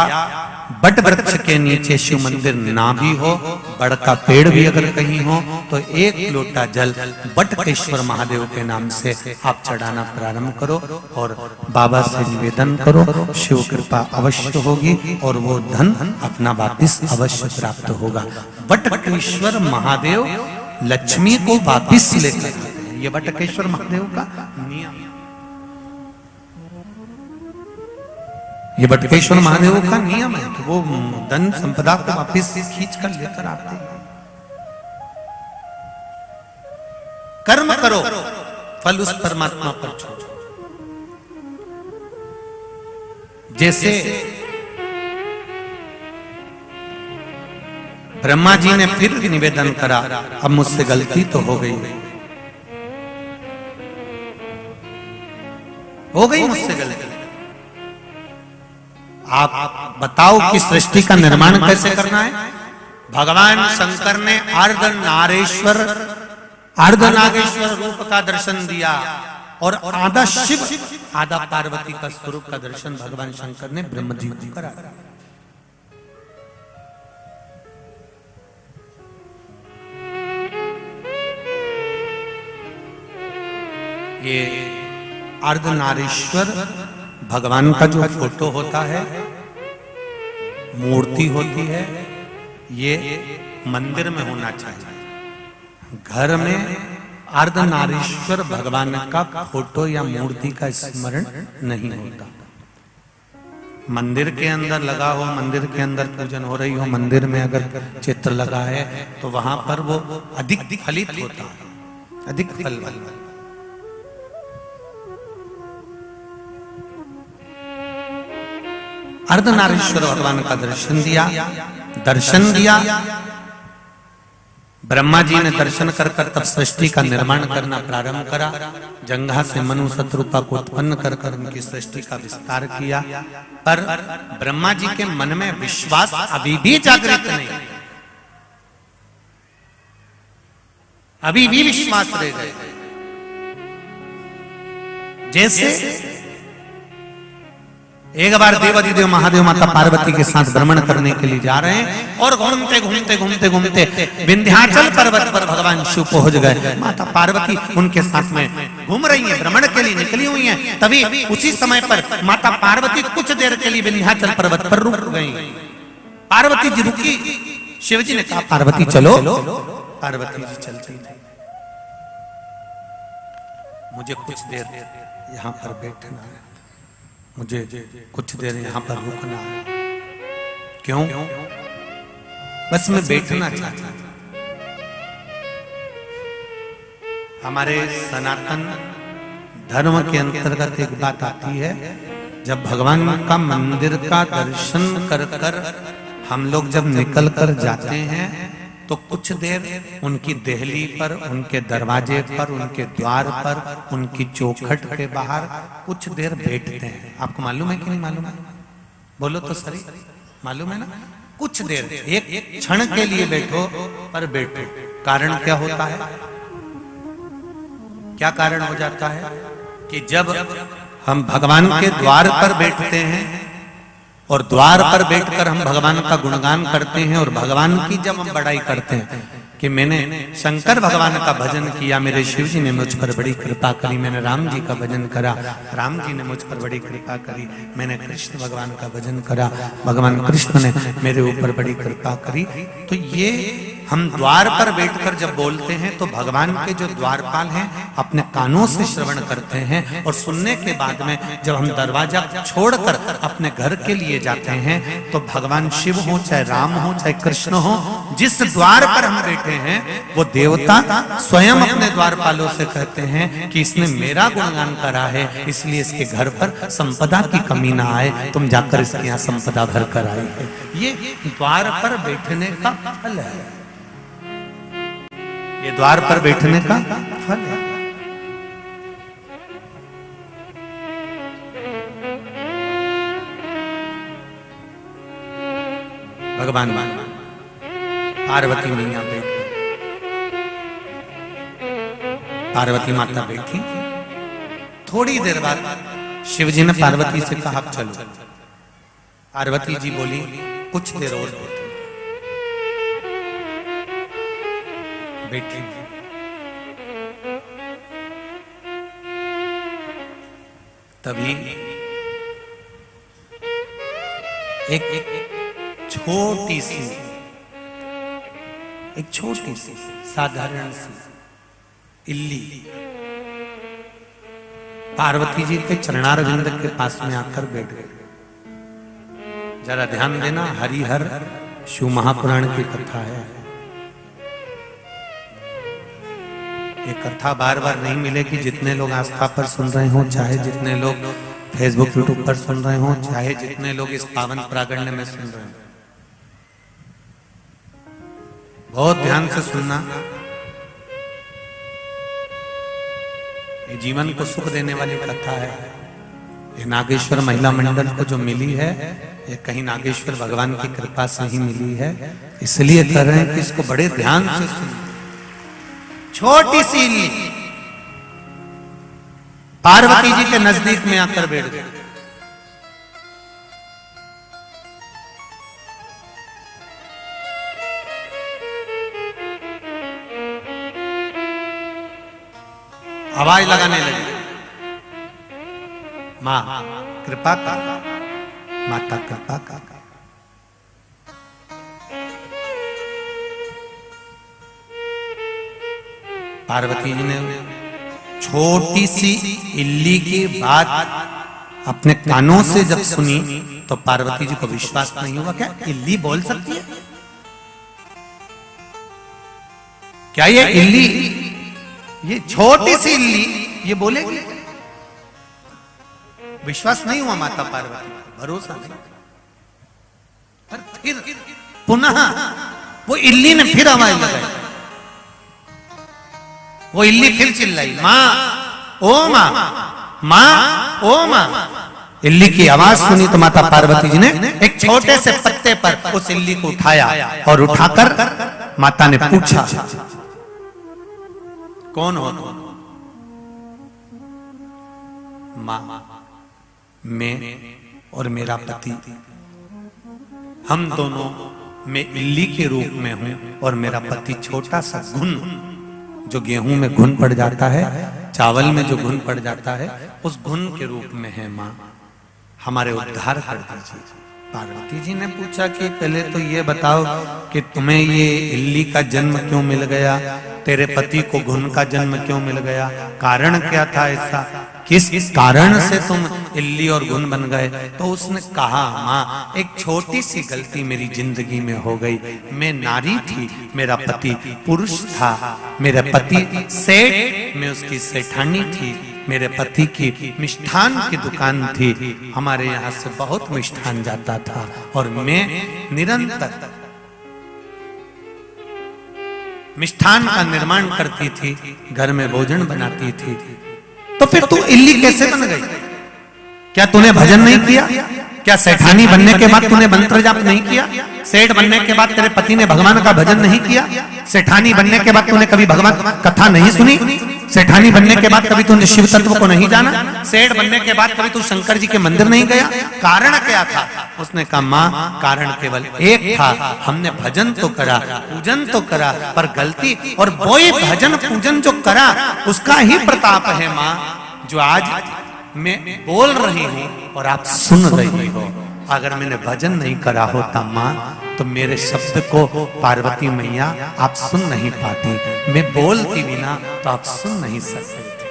बट वृक्ष के नीचे शिव मंदिर ना भी हो, बड़ का पेड़ भी अगर कहीं हो, तो 1 लोटा जल बटकेश्वर महादेव के नाम से आप चढ़ाना प्रारंभ करो और बाबा से निवेदन करो। शिव कृपा अवश्य होगी और वो धन अपना वापिस अवश्य प्राप्त होगा। बटकेश्वर महादेव लक्ष्मी को वापिस लेकर आते हैं, ये बटकेश्वर महादेव का नियम। ये बटकेश्वर महादेव का नियम है कि वो धन संपदा को वापिस खींच कर लेकर आते हैं। कर्म करो, फल उस परमात्मा पर छोड़ो। जैसे ब्रह्मा जी ने फिर निवेदन करा, अब मुझसे गलती तो हो गई मुझसे गलती। आप बताओ कि सृष्टि का निर्माण कैसे करना है। भगवान शंकर ने अर्धनारेश्वर अर्धनागेश्वर रूप का दर्शन दिया, और आधा शिव आधा पार्वती का स्वरूप का दर्शन भगवान शंकर ने ब्रह्म जी को करा। ये अर्धनारीश्वर भगवान का जो फोटो होता है, मूर्ति होती है, ये मंदिर में होना चाहिए। घर में अर्धनारीश्वर भगवान का फोटो या मूर्ति का स्मरण नहीं होता। मंदिर के अंदर लगा हो, मंदिर के अंदर पूजन हो रही हो, मंदिर में अगर चित्र लगा है तो वहां पर वो अधिक फलित होता है, अधिक फल। अर्धनारीश्वर भगवान का दर्शन दिया। ब्रह्मा जी ने दर्शन कर तब सृष्टि का निर्माण करना प्रारंभ करा। जंघा से मनु शत्रुपा को उत्पन्न कर उनकी सृष्टि का विस्तार किया। पर ब्रह्मा जी के मन में विश्वास अभी भी जागृत नहीं, अभी भी विश्वास रह गए। जैसे एक बार देवाधिदेव महादेव माता पार्वती के साथ भ्रमण करने के लिए जा रहे हैं और घूमते घूमते घूमते घूमते विंध्याचल पर्वत पर भगवान शिव पहुंच गए। माता पार्वती उनके साथ में घूम रही हैं, भ्रमण के लिए निकली हुई हैं। तभी उसी समय पर माता पार्वती कुछ देर के लिए विंध्याचल पर्वत पर रुक गई। पार्वती जी रुकी, शिव जी ने कहा पार्वती चलो। पार्वती जी चलती थी। मुझे कुछ देर यहाँ पर बैठना है, मुझे कुछ देर यहाँ पर रुकना है। क्यों? बस मैं बैठना चाहता हूं। हमारे सनातन धर्म के अंतर्गत एक बात आती है, जब भगवान का मंदिर का दर्शन कर हम लोग जब निकल कर जाते हैं तो कुछ देर उनकी देहली पर, उनके दरवाजे पर, उनके द्वार पर, उनकी चौखट के बाहर कुछ देर बैठते हैं। आपको मालूम है कि नहीं मालूम है? बोलो तो सही, मालूम है ना? कुछ देर, एक क्षण के लिए बैठो, पर बैठो। कारण क्या होता है? क्या कारण हो जाता है कि जब हम भगवान के द्वार पर बैठते हैं और द्वार पर बैठकर हम भगवान का गुणगान करते हैं और भगवान की जब हम बड़ाई करते हैं कि मैंने शंकर भगवान का भजन किया, मेरे शिव जी ने मुझ पर बड़ी कृपा करी, मैंने राम जी का भजन करा, राम जी ने मुझ पर बड़ी कृपा करी, मैंने कृष्ण भगवान का भजन करा, भगवान कृष्ण ने मेरे ऊपर बड़ी कृपा करी। तो ये हम द्वार पर बैठकर जब बोलते हैं तो भगवान के जो द्वारपाल हैं अपने कानों से श्रवण करते हैं और सुनने के बाद में जब हम दरवाजा छोड़कर अपने घर के लिए जाते हैं तो भगवान शिव हो, चाहे राम हो, चाहे कृष्ण हो, जिस द्वार पर हम बैठे हैं वो देवता स्वयं अपने द्वारपालों से कहते हैं कि इसने मेरा गुणगान करा है, इसलिए इसके घर पर संपदा की कमी ना आए, तुम जाकर इसके यहाँ संपदा भर कर आई है। ये द्वार पर बैठने का फल है, ये द्वार पर बैठने का फल है। भगवान पार्वती मैया बैठी, पार्वती माता बैठी। थोड़ी देर बाद शिव जी ने पार्वती से कहा चलो। पार्वती जी बोली कुछ देर और बैठी। तभी एक छोटी सी साधारण सी इल्ली पार्वती जी के चरणारविंद के पास में आकर बैठ गई। जरा ध्यान देना, हरिहर शिव महापुराण की कथा है। ये कथा बार बार नहीं मिलेगी। जितने लोग आस्था पर सुन रहे हो, चाहे जितने लोग फेसबुक यूट्यूब पर सुन रहे हो, चाहे जितने लोग इस पावन प्रागण्य में सुन रहे हो, बहुत ध्यान से सुनना। ये जीवन को सुख देने वाली कथा है। ये नागेश्वर महिला मंडल को जो मिली है, ये कहीं नागेश्वर भगवान की कृपा से ही मिली है, इसलिए कह रहे हैं कि इसको बड़े ध्यान से सुनो। छोटी सी इल्ली पार्वती जी के नजदीक में आकर बैठ गई। आवाज लगाने लगी, माँ कृपा कर, माता कृपा कर। पार्वती जी ने छोटी सी इल्ली की बात अपने कानों से जब सुनी तो पार्वती जी को विश्वास नहीं हुआ, क्या इल्ली बोल सकती है? क्या ये इल्ली, ये छोटी सी इल्ली ये बोलेगी? विश्वास नहीं हुआ माता पार्वती को, भरोसा नहीं। पर फिर पुनः वो इल्ली ने फिर आवाज लगाई, वो इल्ली फिर चिल्लाई, माँ ओ माँ, माँ ओ माँ। इल्ली की आवाज सुनी तो माता पार्वती जी ने एक छोटे से पत्ते पर उस इल्ली को उठाया और उठाकर माता ने पूछा, कौन हो तुम? माँ मैं और मेरा पति, हम दोनों, मैं इल्ली के रूप में हूं और मेरा पति छोटा सा घुन, जो गेहूं में घुन पड़ जाता है, चावल में जो घुन पड़ जाता है, उस घुन के रूप में है माँ, हमारे उद्धार कर दीजिए। पार्वती जी ने पूछा कि पहले तो ये बताओ कि तुम्हें ये इल्ली का जन्म क्यों मिल गया, तेरे पति को घुन का जन्म क्यों मिल गया, कारण क्या था ऐसा, किस कारण से तुम इल्ली और घुन बन गए? तो उसने कहा, माँ एक छोटी सी गलती मेरी जिंदगी में हो गई, मैं नारी थी, मेरा पति पुरुष था, मेरे पति सेठ, मैं उसकी सेठानी थी, मेरे पति की मिष्ठान की दुकान थी, हमारे यहाँ से बहुत मिष्ठान जाता था और मैं निरंतर मिष्ठान का निर्माण करती थी, घर में भोजन बनाती थी। तो फिर तू इल्ली कैसे बन गई? क्या तूने भजन नहीं किया? क्या सेठानी बनने के बाद तूने मंत्र जाप नहीं किया? सेठ बनने के बाद तेरे पति ने भगवान का भजन नहीं किया? सेठानी बनने के बाद तूने कभी भगवान कथा नहीं सुनी? सेठानी बनने के बाद कभी तूने शिव तत्व को नहीं जाना? सेठ बनने के बाद कभी तू शंकर जी के मंदिर नहीं गया? कारण क्या था? उसने कहा, माँ कारण केवल एक था, हमने भजन तो करा, पूजन तो करा, पर गलती, और वही भजन पूजन जो करा उसका ही प्रताप है माँ, जो आज मैं बोल रही हूं और आप सुन रही हो। अगर मैंने भजन नहीं करा होता माँ, तो मेरे शब्द को पार्वती मैया आप सुन नहीं पाती, मैं बोलती बिना तो आप सुन नहीं सकते थे।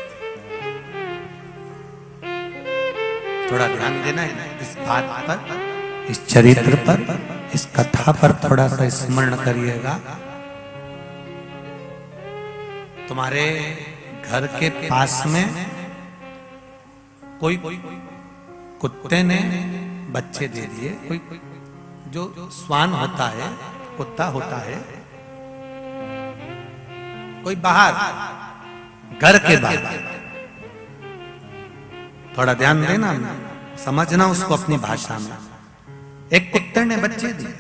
थोड़ा ध्यान देना इस बात पर, इस चरित्र पर, इस कथा पर थोड़ा सा स्मरण करिएगा। तुम्हारे घर के पास में कोई कुत्ते ने बच्चे दे दिए, कोई जो स्वान होता है, कुत्ता होता है, कोई बाहर, घर के बाहर, थोड़ा ध्यान देना, समझना उसको अपनी भाषा में। एक कुत्ते ने बच्चे दिए,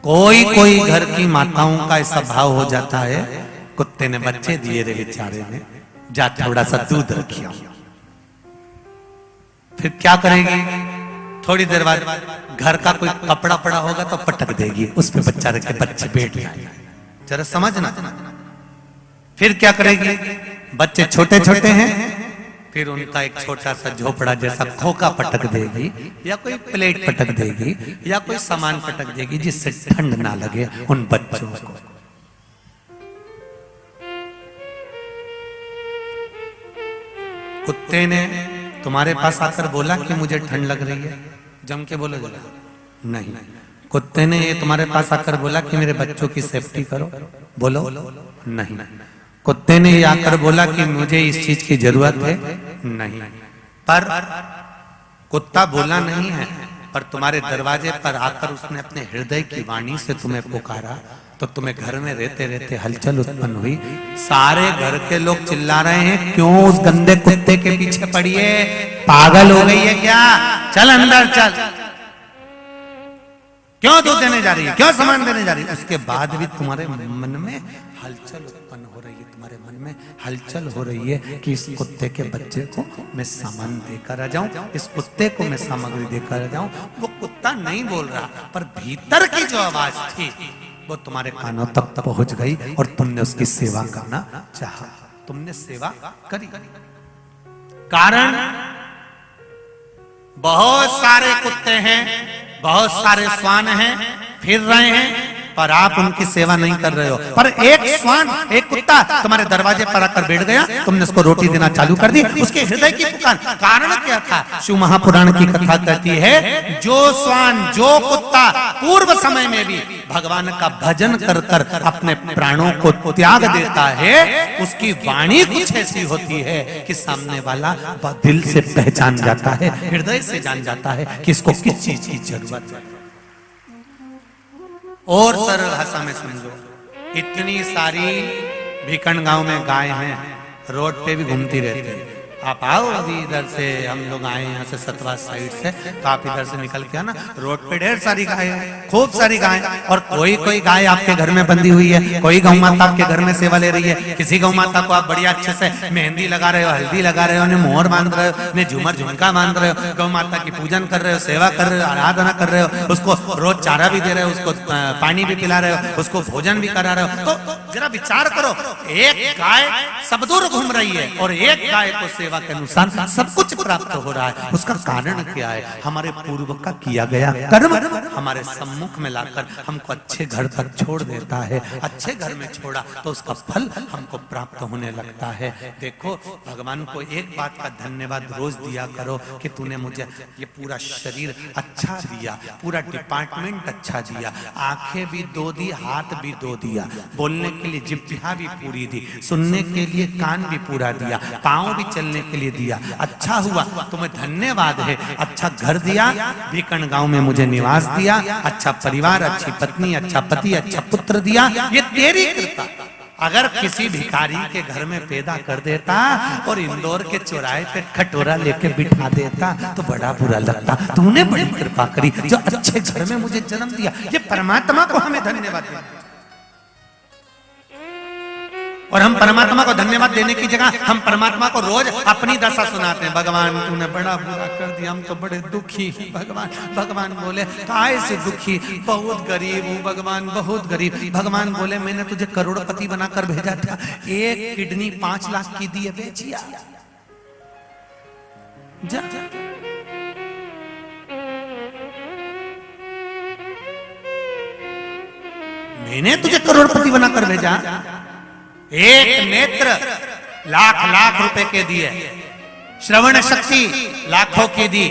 कोई कोई घर की माताओं का ऐसा भाव हो जाता है, कुत्ते ने बच्चे दिए रे बेचारे ने, जा थोड़ा सा दूध रखिया। फिर क्या करेगी? थोड़ी देर बाद घर का कोई कपड़ा पड़ा होगा तो पटक देगी, उस पे बच्चा रखे, बच्चे बैठ जाएंगे। जरा समझना। फिर क्या करेगी? बच्चे छोटे छोटे हैं, फिर उनका एक छोटा सा झोपड़ा जैसा खोखा पटक देगी, या कोई प्लेट पटक देगी, या कोई सामान पटक देगी जिससे ठंड ना लगे उन बच्चों को। कुत्ते ने तुम्हारे पास आकर बोला कि मुझे ठंड लग रही है, जम के बोलो जरा। नहीं। कुत्ते ने ये तुम्हारे पास आकर बोला कि मेरे बच्चों की सेफ्टी करो, बोलो। नहीं। कुत्ते ने ये आकर बोला कि मुझे इस चीज की जरूरत है, नहीं। पर कुत्ता बोला नहीं है, पर तुम्हारे दरवाजे पर आकर उसने अपने हृदय की वाणी से तुम्हें पुकारा, तो तुम्हें घर में रहते रहते हलचल उत्पन्न हुई। सारे घर के लोग चिल्ला रहे हैं, क्यों उस गंदे कुत्ते के पीछे पड़ी है? पागल हो गई है क्या? चल अंदर चल। क्यों दूध देने जा रही है? क्यों सामान देने जा रही है? उसके बाद भी तुम्हारे मन में हलचल उत्पन्न हो रही है, तुम्हारे मन में हलचल हो रही है कि इस कुत्ते के बच्चे को मैं सामान देकर आ जाऊं, इस कुत्ते को मैं सामग्री देकर आ जाऊं। वो कुत्ता नहीं बोल रहा, पर भीतर की जो आवाज थी वो तुम्हारे कानों तक पहुंच गई और तुमने उसकी सेवा करना चाहा, तुमने सेवा करी। कारण बहुत सारे कुत्ते हैं, बहुत सारे श्वान हैं, फिर रहे हैं, पर आप उनकी सेवा नहीं कर रहे हो। पर एक श्वान, एक कुत्ता तुम्हारे दरवाजे पर आकर बैठ गया, तुमने उसको रोटी देना चालू कर दी, उसके हृदय की पुकार। कारण क्या था? शिव महापुराण की कथा कहती है, जो श्वान, जो कुत्ता पूर्व समय में भी भगवान का भजन कर कर अपने प्राणों को त्याग देता है, उसकी वाणी कुछ ऐसी होती है कि सामने वाला दिल से पहचान जाता है, हृदय से जान जाता है कि इसको किस चीज की जरूरत है। और सरल भाषा में समझो, इतनी सारी भीकन गांव में गाय हैं, रोड पे भी घूमती रहती है। आप आओ अभी इधर से, हम लोग आए यहाँ से सतवा साइड से, तो आप इधर से निकल के आना, रोड पे ढेर सारी गाय है, खूब सारी गाय। और कोई कोई गाय आपके घर में बंधी हुई है, कोई गौ माता आपके घर में सेवा ले रही है। किसी गौ माता को आप बढ़िया अच्छे से मेहंदी लगा रहे हो, हल्दी लगा रहे हो, उन्हें मोहर बांध रहे हो, उन्हें झूमर झुमका बांध रहे हो, गौ माता की पूजन कर रहे हो, सेवा कर रहे हो, आराधना कर रहे हो, उसको रोज चारा भी दे रहे हो, उसको पानी भी पिला रहे हो, उसको भोजन भी करा रहे हो। तो जरा विचार करो, एक गाय सब दूर घूम रही है और एक गाय को सेवा के अनुसार सब कुछ प्राप्त हो रहा है। उसका कारण क्या है? हमारे पूर्व का किया गया कर्म हमारे सम्मुख में लाकर हमको अच्छे घर तक छोड़ देता है। अच्छे घर में छोड़ा तो उसका फल हमको प्राप्त होने लगता है। देखो, भगवान को एक बात का धन्यवाद रोज दिया करो कि तूने मुझे ये पूरा शरीर अच्छा दिया, पूरा डिपार्टमेंट अच्छा दिया, आंखें भी दो दी, हाथ भी दो दिया, बोलने के लिए जिह्वा भी पूरी दी, सुनने के लिए कान भी पूरा दिया, पांव भी चलने के लिए दिया। अच्छा हुआ, तुम्हें धन्यवाद है। अच्छा घर दिया, भीकन गांव में मुझे निवास दिया, अच्छा परिवार, अच्छी पत्नी, अच्छा पति, अच्छा पुत्र दिया, ये तेरी कृपा। अगर किसी भिखारी के घर में पैदा कर देता और इंदौर के चौराहे पे कटोरा लेके बिठा देता तो बड़ा बुरा लगता। तूने बड़ी कृपा करी जो अच्छे घर में मुझे जन्म दिया। ये परमात्मा को हमें धन्यवाद देना। और हम परमात्मा को धन्यवाद देने की जगह हम परमात्मा को रोज अपनी दशा सुनाते हैं। भगवान तूने बड़ा बुरा कर दिया, हम तो बड़े दुखी हैं। भगवान बोले काय से दुखी? बहुत गरीब हूँ भगवान, बहुत गरीब। भगवान बोले मैंने तुझे करोड़पति बनाकर भेजा था, एक किडनी 5 लाख की दी है, बेचिया जा। मैंने तुझे करोड़पति बनाकर भेजा, एक नेत्र लाख लाख रुपए के दिए, श्रवण शक्ति लाखों की दी,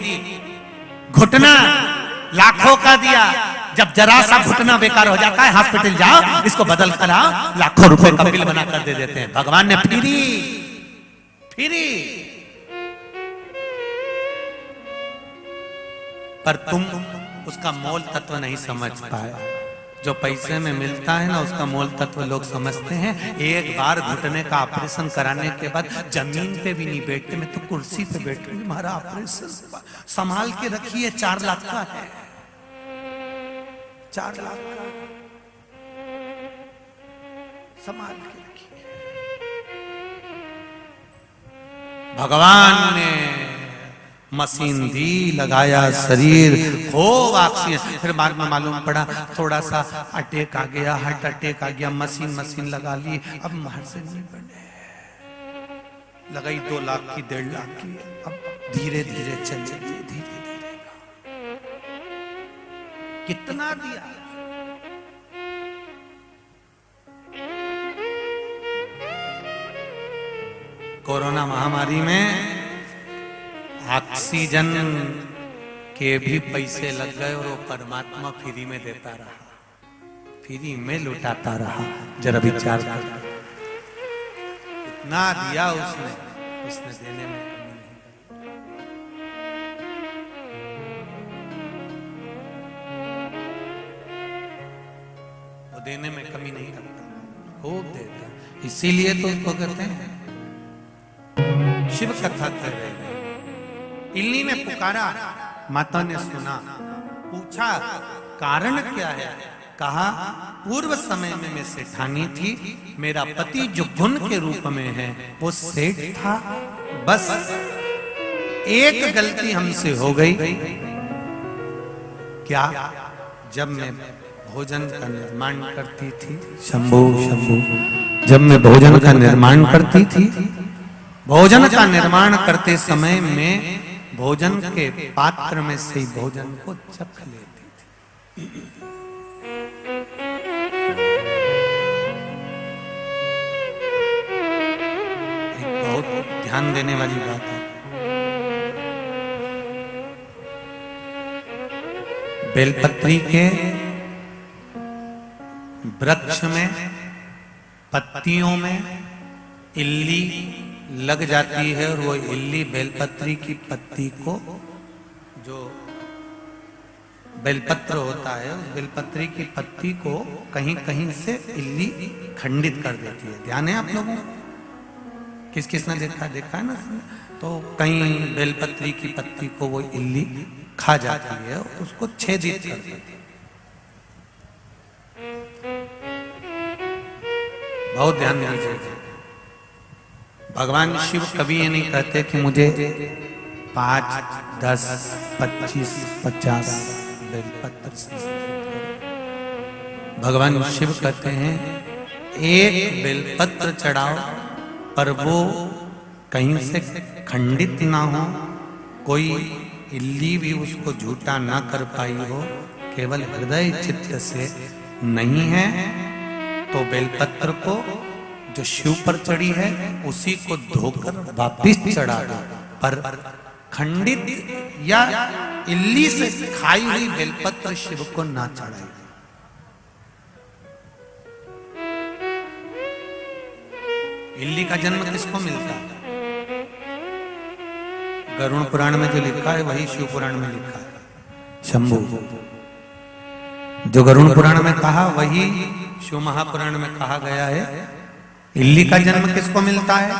घुटना लाखों का दिया। जब जरा सा घुटना बेकार हो जाता है, हॉस्पिटल जाओ, इसको बदल कर आओ, लाखों रुपए का बिल बना कर दे देते हैं। भगवान ने फ्री। पर तुम उसका मोल तत्व नहीं समझ पाए। जो पैसे में मिलता है ना, उसका मोल तत्व लोग समझते हैं। एक बार घुटने का ऑपरेशन कराने के बाद जमीन पे भी नहीं बैठते, मैं तो कुर्सी पे बैठूंगी, हमारा ऑपरेशन संभाल के रखिए, 4 लाख का है, 4 लाख का संभाल के रखिए। भगवान ने मशीन दी, लगाया शरीर, खूब ऑक्सीजन। फिर बाद में मालूम पड़ा थोड़ा सा अटैक आ गया, हार्ट अटैक आ गया, मशीन लगा ली, अब बाहर से नहीं बने। लगाई 2 लाख की, 1.5 लाख की, अब धीरे धीरे चलेगी, धीरे धीरे। कितना दिया? कोरोना महामारी में ऑक्सीजन के भी पैसे लग गए और वो परमात्मा फ्री में देता रहा, फ्री में लुटाता रहा। जरा विचार कर, इतना दिया उसने देने में कमी नहीं, वो देने में कमी नहीं करता, खूब देता। इसीलिए तो उसको कहते हैं शिव कथा कर रहे हैं। इल्ली ने पुकारा, माता ने सुना, पूछा कारण क्या है? कहा पूर्व समय में मैं सेठानी थी, मेरा पति जो गुण के रूप में है वो सेठ था, बस एक गलती हमसे हो गई। क्या? जब मैं भोजन का निर्माण करती थी, शंभू, जब मैं भोजन का निर्माण करती थी भोजन का निर्माण करते समय में भोजन के पात्र में से ही भोजन को चख लेती थी। एक बहुत ध्यान देने वाली बात है। बेलपत्री के वृक्ष में पत्तियों में इल्ली लग जाती है और वो इल्ली बेलपत्री की पत्ती को, जो बेलपत्र होता है उस बेलपत्री की पत्ती को कहीं कहीं से इल्ली खंडित कर देती है। ध्यान है आप लोगों को? किस किस ने देखा है ना? तो कहीं बेलपत्री की पत्ती को वो इल्ली खा जाती है और उसको छेदित कर देती है। बहुत ध्यान दीजिए। भगवान शिव कभी ये नहीं कहते कि मुझे 5, 10, 25, 50 बेलपत्र। भगवान शिव कहते हैं एक बेलपत्र चढ़ाओ पर वो कहीं से खंडित ना हो, कोई इल्ली भी उसको झूठा ना कर पाई हो, केवल हृदय चित्त से नहीं है तो बेलपत्र को जो शिव पर चढ़ी है उसी को धोकर वापिस चढ़ा दो, पर खंडित या इल्ली से खाई हुई बेलपत्र शिव को ना चढ़ाई। इल्ली का जन्म किसको मिलता है? गरुड़ पुराण में जो लिखा है वही शिव पुराण में लिखा है। शंभु जो गरुड़ पुराण में कहा वही शिव महापुराण में कहा गया है। इल्ली का जन्म किसको मिलता है?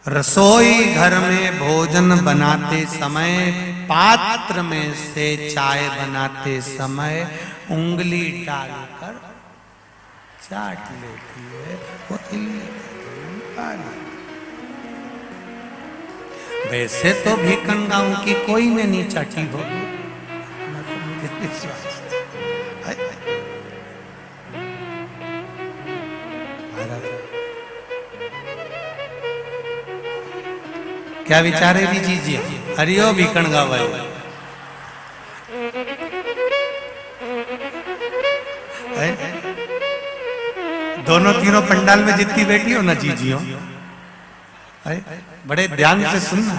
रसोई घर में भोजन बनाते समय पात्र में से चाय बनाते समय उंगली डालकर चाट लेती है वो इल्ली। वैसे तो भीकन गांव की कोई ने नहीं चाटी होगी। क्या विचारे भी जीजिए। हरिओ भीकन गांव वाले। दोनों तीनों पंडाल में जितनी बैठी हो ना जीजियो, बड़े ध्यान से सुनना।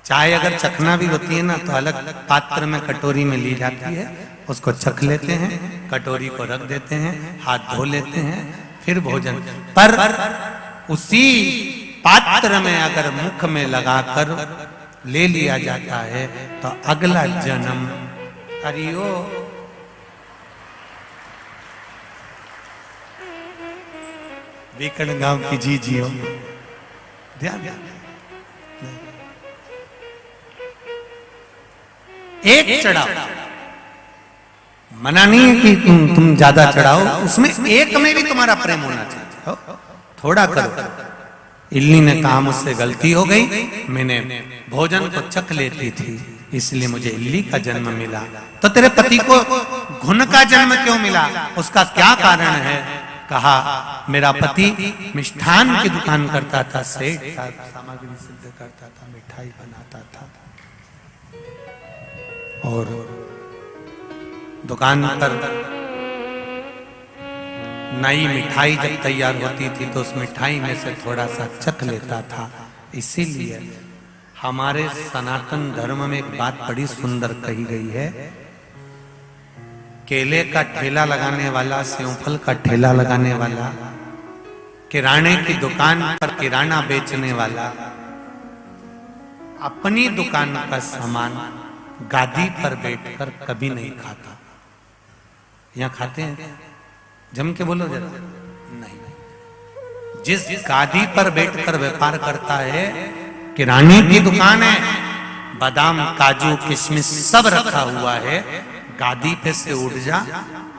चाय अगर चखना भी होती है ना तो अलग पात्र में कटोरी में ली जाती है, उसको चख लेते हैं, कटोरी को रख देते हैं, हाथ धो लेते हैं, फिर भोजन। पर उसी पात्र में अगर मुख में लगाकर ले लिया जाता है तो अगला जन्म हरिओ बीकन गांव की जीजियो। ध्यान एक चढ़ाओ, मना नहीं है कि तुम ज्यादा चढ़ाओ, उसमें एक में भी तुम्हारा प्रेम होना चाहिए। थोड़ा करो। इल्ली ने कहा मुझसे गलती हो गई, मैंने भोजन को चख लेती थी इसलिए मुझे इल्ली का जन्म मिला। तो तेरे पति को घुन का जन्म क्यों मिला? उसका क्या कारण है? कहा मेरा पति मिष्ठान की दुकान करता था, सेठ था, सामग्री सिद्ध करता था, मिठाई बनाता था और दुकान पर नई मिठाई जब तैयार होती थी तो उस मिठाई में से थोड़ा सा चख लेता था। इसीलिए हमारे सनातन धर्म में एक बात बड़ी सुंदर कही गई है, केले का ठेला लगाने वाला, सेवफल का ठेला लगाने वाला, किराने की दुकान पर किराना बेचने वाला अपनी दुकान का सामान गादी पर बैठकर कभी नहीं खाता। यहां खाते हैं? जम के बोलो जरा। नहीं। जिस गादी पर बैठकर व्यापार करता है, किराने की दुकान है, बादाम काजू किशमिश सब रखा हुआ है, गादी पे से उठ जा,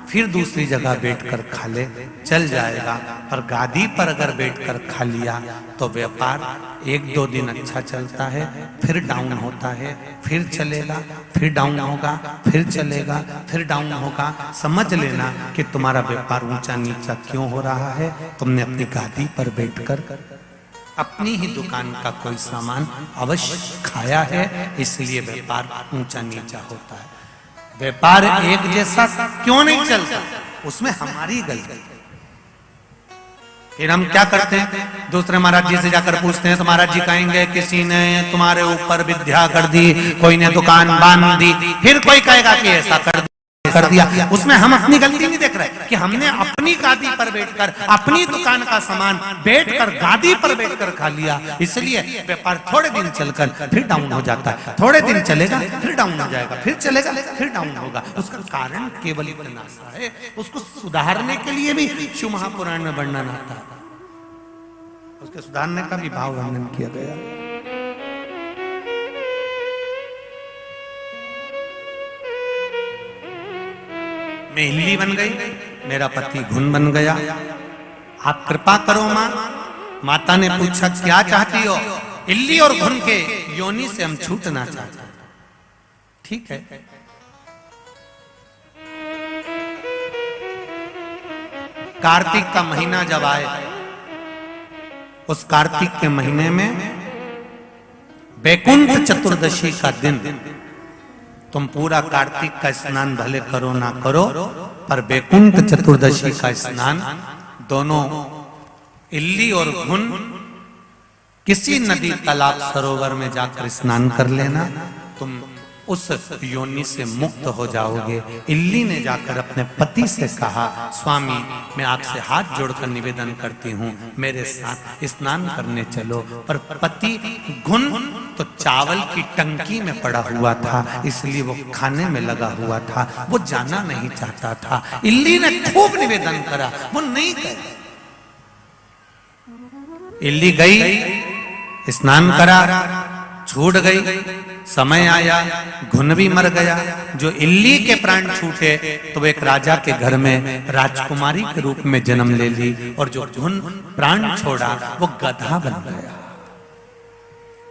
फिर दूसरी जगह बैठकर खा ले, चल जाएगा। और गादी पर अगर बैठकर खा लिया तो व्यापार 1-2 दिन अच्छा चलता है, फिर डाउन होता है, फिर चलेगा, फिर डाउन होगा, फिर चलेगा, फिर डाउन होगा। समझ लेना कि तुम्हारा व्यापार ऊंचा नीचा क्यों हो रहा है, तुमने अपनी गादी पर बैठकर अपनी ही दुकान का कोई सामान अवश्य खाया है, इसलिए व्यापार ऊंचा नीचा होता है। व्यापार एक जैसा क्यों नहीं चलता, उसमें हमारी गलती। फिर हम क्या करते हैं, दूसरे महाराज जी से जाकर पूछते हैं तो महाराज जी कहेंगे किसी ने तुम्हारे ऊपर विद्या कर दी, कोई ने दुकान बांध दी, फिर कोई कहेगा कि ऐसा कर दिया। उसमें हम अपनी गलती नहीं देख रहे कि हमने अपनी गादी पर बैठकर अपनी दुकान का सामान बैठकर गादी पर बैठकर खा लिया, इसलिए व्यापार थोड़े दिन चलकर फिर डाउन हो जाता है। थोड़े दिन चलेगा फिर डाउन हो जाएगा, फिर चलेगा फिर डाउन होगा। उसका कारण केवल इतना सा है, उसको सुधारने के लिए भी शिव महापुराण में वर्णन आता है, उसके सुधारने का भी भाव वर्णन किया गया। मैं इल्ली बन गई, मेरा पति घुन बन गया, आप कृपा करो मां। माता ने पूछा क्या चाहती हो? इल्ली और घुन के योनि से हम छूटना चाहते हैं। ठीक है, कार्तिक का महीना जब आए, उस कार्तिक के महीने में बैकुंठ चतुर्दशी का दिन, तुम पूरा कार्तिक का स्नान भले करो ना करो, पर बैकुंठ चतुर्दशी का स्नान दोनों इल्ली और घुन किसी नदी तालाब सरोवर में जाकर स्नान कर लेना, तुम उस योनि से मुक्त हो जाओगे। इल्ली ने जाकर अपने पति से कहा, स्वामी मैं आपसे हाथ जोड़कर निवेदन करती हूँ, मेरे साथ स्नान करने चलो। पर पति घुन तो चावल की टंकी में पड़ा हुआ था, इसलिए वो खाने में लगा हुआ था, वो जाना नहीं चाहता था। इल्ली ने खूब निवेदन करा, वो नहीं गए। इल्ली गई, स्नान करा, छूट गई, समय आया, घुन भी मर गया। जो इल्ली के प्राण छूटे तो वो एक राजा के घर में राजकुमारी के रूप में जन्म ले ली, और जो घुन प्राण छोड़ा वो गधा बन गया,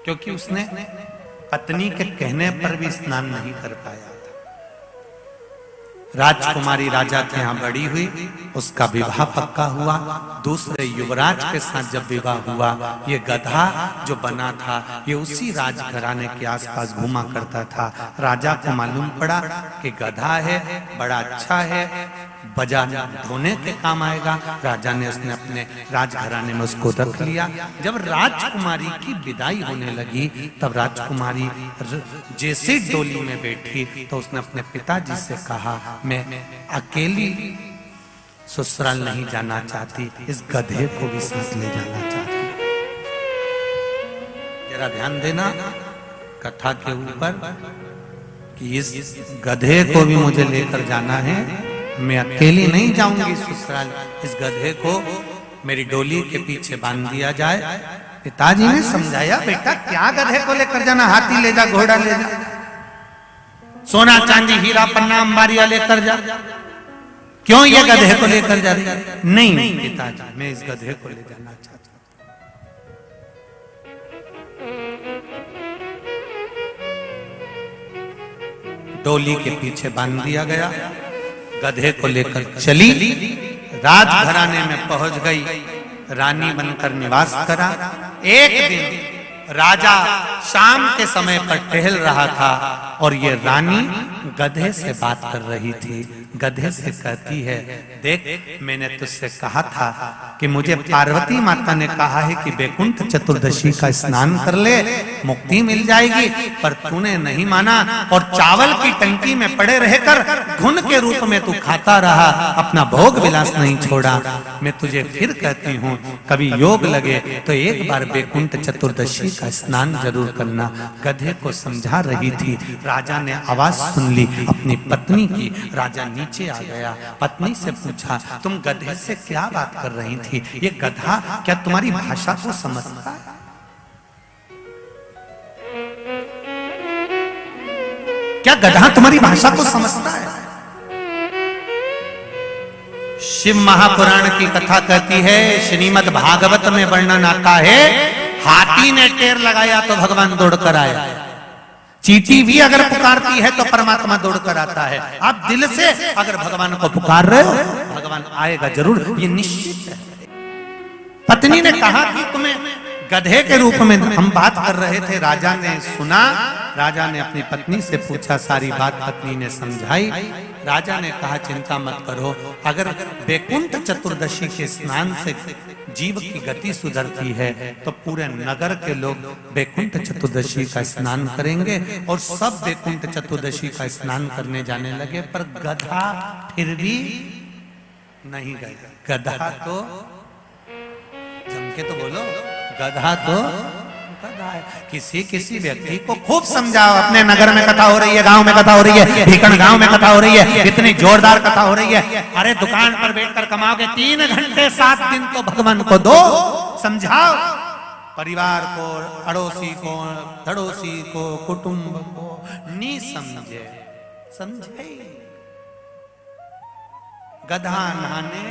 क्योंकि उसने पत्नी के कहने पर भी स्नान नहीं कर पाया। राजकुमारी राजा के यहाँ बड़ी हुई, उसका विवाह पक्का हुआ। दूसरे युवराज के साथ जब विवाह हुआ, ये गधा जो बना था ये उसी राजघराने के आसपास घूमा करता था। राजा को मालूम पड़ा कि गधा है, बड़ा अच्छा है, बाजार ढोने के काम आएगा। राजा ने उसने अपने राजघराने में उसको रख लिया। जब राजकुमारी की विदाई होने लगी, तब राजकुमारी जैसे डोली में बैठी तो उसने अपने पिताजी से कहा, मैं अकेली ससुराल नहीं जाना चाहती, इस गधे को भी साथ ले जाना चाहती। जरा ध्यान देना कथा के ऊपर कि इस गधे को भी मुझे लेकर जाना है, मैं अकेली नहीं जाऊंगी ससुराल, इस गधे को मेरी डोली के पीछे बांध दिया जाए। पिताजी ने समझाया, बेटा क्या गधे को लेकर जाना, हाथी ले जा, घोड़ा ले जा, सोना चांदी हीरा पन्ना अंबारिया लेकर जा, क्यों ये गधे को लेकर जा रही है? नहीं पिताजी, मैं इस गधे को ले जाना चाहता हूं। डोली के पीछे बांध दिया गया, गधे को लेकर चली, राजघराने में पहुंच गई, रानी बनकर निवास करा। एक दिन राजा शाम के समय पर टहल रहा था और ये रानी गधे से बात कर रही थी। गधे से कहती है, देख मैंने तुझसे कहा था कि मुझे पार्वती माता ने कहा है कि बैकुंठ चतुर्दशी का स्नान कर ले, मुक्ति मिल जाएगी, पर तूने नहीं माना और चावल की टंकी में पड़े रहकर घुन के रूप में तू खाता रहा, अपना भोग विलास नहीं छोड़ा। मैं तुझे फिर कहती हूँ, कभी योग लगे तो एक बार बैकुंठ चतुर्दशी का स्नान जरूर करना। गधे को समझा रही थी। राजा ने आवाज सुन ली अपनी पत्नी की। राजा नीचे आ गया, पत्नी से पूछा, तुम गधे से क्या बात कर रही थी? ये गधा क्या तुम्हारी भाषा को समझता है? क्या गधा तुम्हारी भाषा को समझता है? शिव महापुराण की कथा कहती है, श्रीमद् भागवत में वर्णन आता है, हाथी ने टेर लगाया तो भगवान दौड़कर आया। चींटी भी अगर पुकारती है तो परमात्मा दौड़कर आता है। आप दिल से अगर भगवान को पुकार रहे हो, भगवान आएगा जरूर, ये निश्चित है। पत्नी ने कहा कि तुम्हें गधे के रूप में, हम बात कर रहे थे, राजा ने सुना, राजा ने अपनी पत्नी से पूछा, सारी बात पत्नी ने समझाई। राजा ने कहा चिंता मत करो, अगर वैकुंठ चतुर्दशी के स्नान से जीव की गति सुधरती है तो पूरे नगर के लोग वैकुंठ चतुर्दशी का स्नान करेंगे। और सब वैकुंठ चतुर्दशी का स्नान करने जाने लगे, पर गधा फिर भी नहीं गया। गधा तो जम के तो बोलो, गधा तो गधा है। किसी व्यक्ति को खूब समझाओ, अपने नगर में कथा हो रही है, गांव में कथा हो रही है, भीकन गांव में कथा हो रही है, इतनी जोरदार कथा हो रही है, अरे दुकान पर बैठकर कमाओगे 3 घंटे 7 दिन तो भगवान को दो, समझाओ परिवार को, अड़ोसी को, धड़ोसी को, कुटुंब को। नहीं समझे गधा नहाने,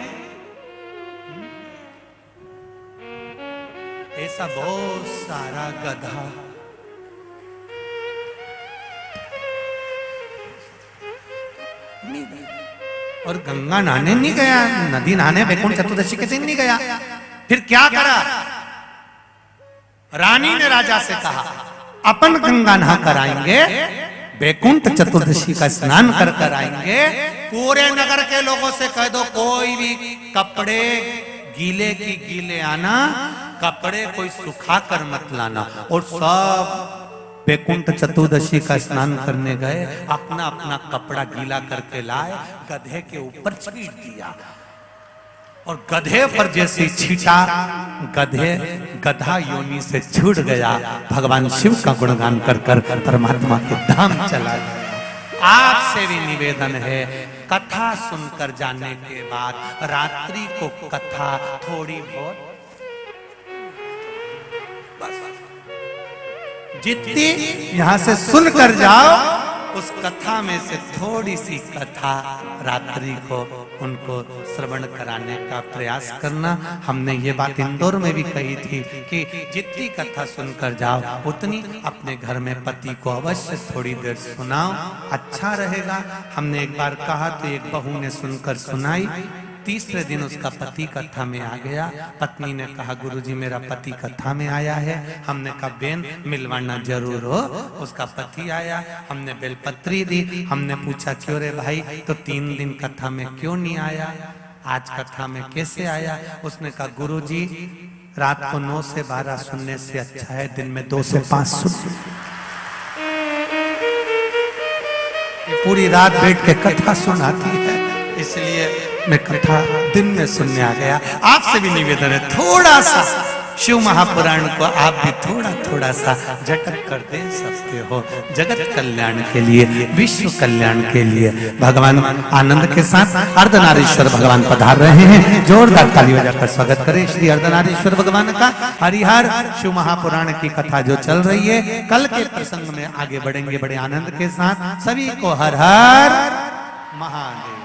ऐसा बहुत सारा गधा नहीं गया। और गंगा नहाने नहीं गया, नदी नहाने वैकुंठ चतुर्दशी के दिन नहीं गया। फिर क्या करा? रानी ने राजा से कहा, अपन गंगा नहा कर आएंगे, वैकुंठ चतुर्दशी का स्नान कर आएंगे, पूरे नगर के लोगों से कह दो कोई भी कपड़े गीले की गीले आना, कपड़े कोई सुखा कर मत लाना। और सब वैकुंठ चतुर्दशी का स्नान करने गए, अपना अपना कपड़ा गीला करके लाए, गधे के ऊपर छीट दिया। और गधे पर जैसे छीटा, गधा योनि से छूट गया, भगवान शिव का गुणगान कर कर परमात्मा के धाम चला गया। आपसे भी निवेदन है, कथा सुनकर जाने के बाद रात्रि को कथा थोड़ी बहुत, जितनी यहां से सुनकर जाओ, उस कथा में से थोड़ी सी कथा रात्रि को उनको श्रवण कराने का प्रयास करना। हमने ये बात इंदौर में भी कही थी कि जितनी कथा सुनकर जाओ, उतनी अपने घर में पति को अवश्य थोड़ी देर सुनाओ, अच्छा रहेगा। हमने एक बार कहा तो एक बहू ने सुनकर सुनाई, तीसरे दिन उसका पति कथा में आ गया। पत्नी ने कहा, गुरुजी मेरा पति कथा में आया है। हमने कहा बेन मिलवाना जरूर हो। उसका पति आया, हमने बेलपत्री दी, हमने पूछा क्यों रे भाई, तो 3 दिन कथा में क्यों नहीं आया, आज कथा में कैसे आया? उसने कहा गुरुजी रात को 9 से 12 सुनने से अच्छा है दिन में 2 से 5 सुन। पूरी रात बैठ के कथा सुनाती है, इसलिए मैं कथा दिन में सुनने आ गया। आपसे भी निवेदन है, थोड़ा सा शिव महापुराण को आप भी थोड़ा सा झटक कर दे सकते हो, जगत कल्याण के लिए, विश्व कल्याण के लिए। भगवान आनंद के साथ अर्धनारीश्वर भगवान पधार रहे हैं, जोरदार ताली बजाकर स्वागत करें श्री अर्धनारीश्वर भगवान का। हरिहर शिव महापुराण की कथा जो चल रही है, कल के प्रसंग में आगे बढ़ेंगे बड़े आनंद के साथ। सभी को हर हर महादेव।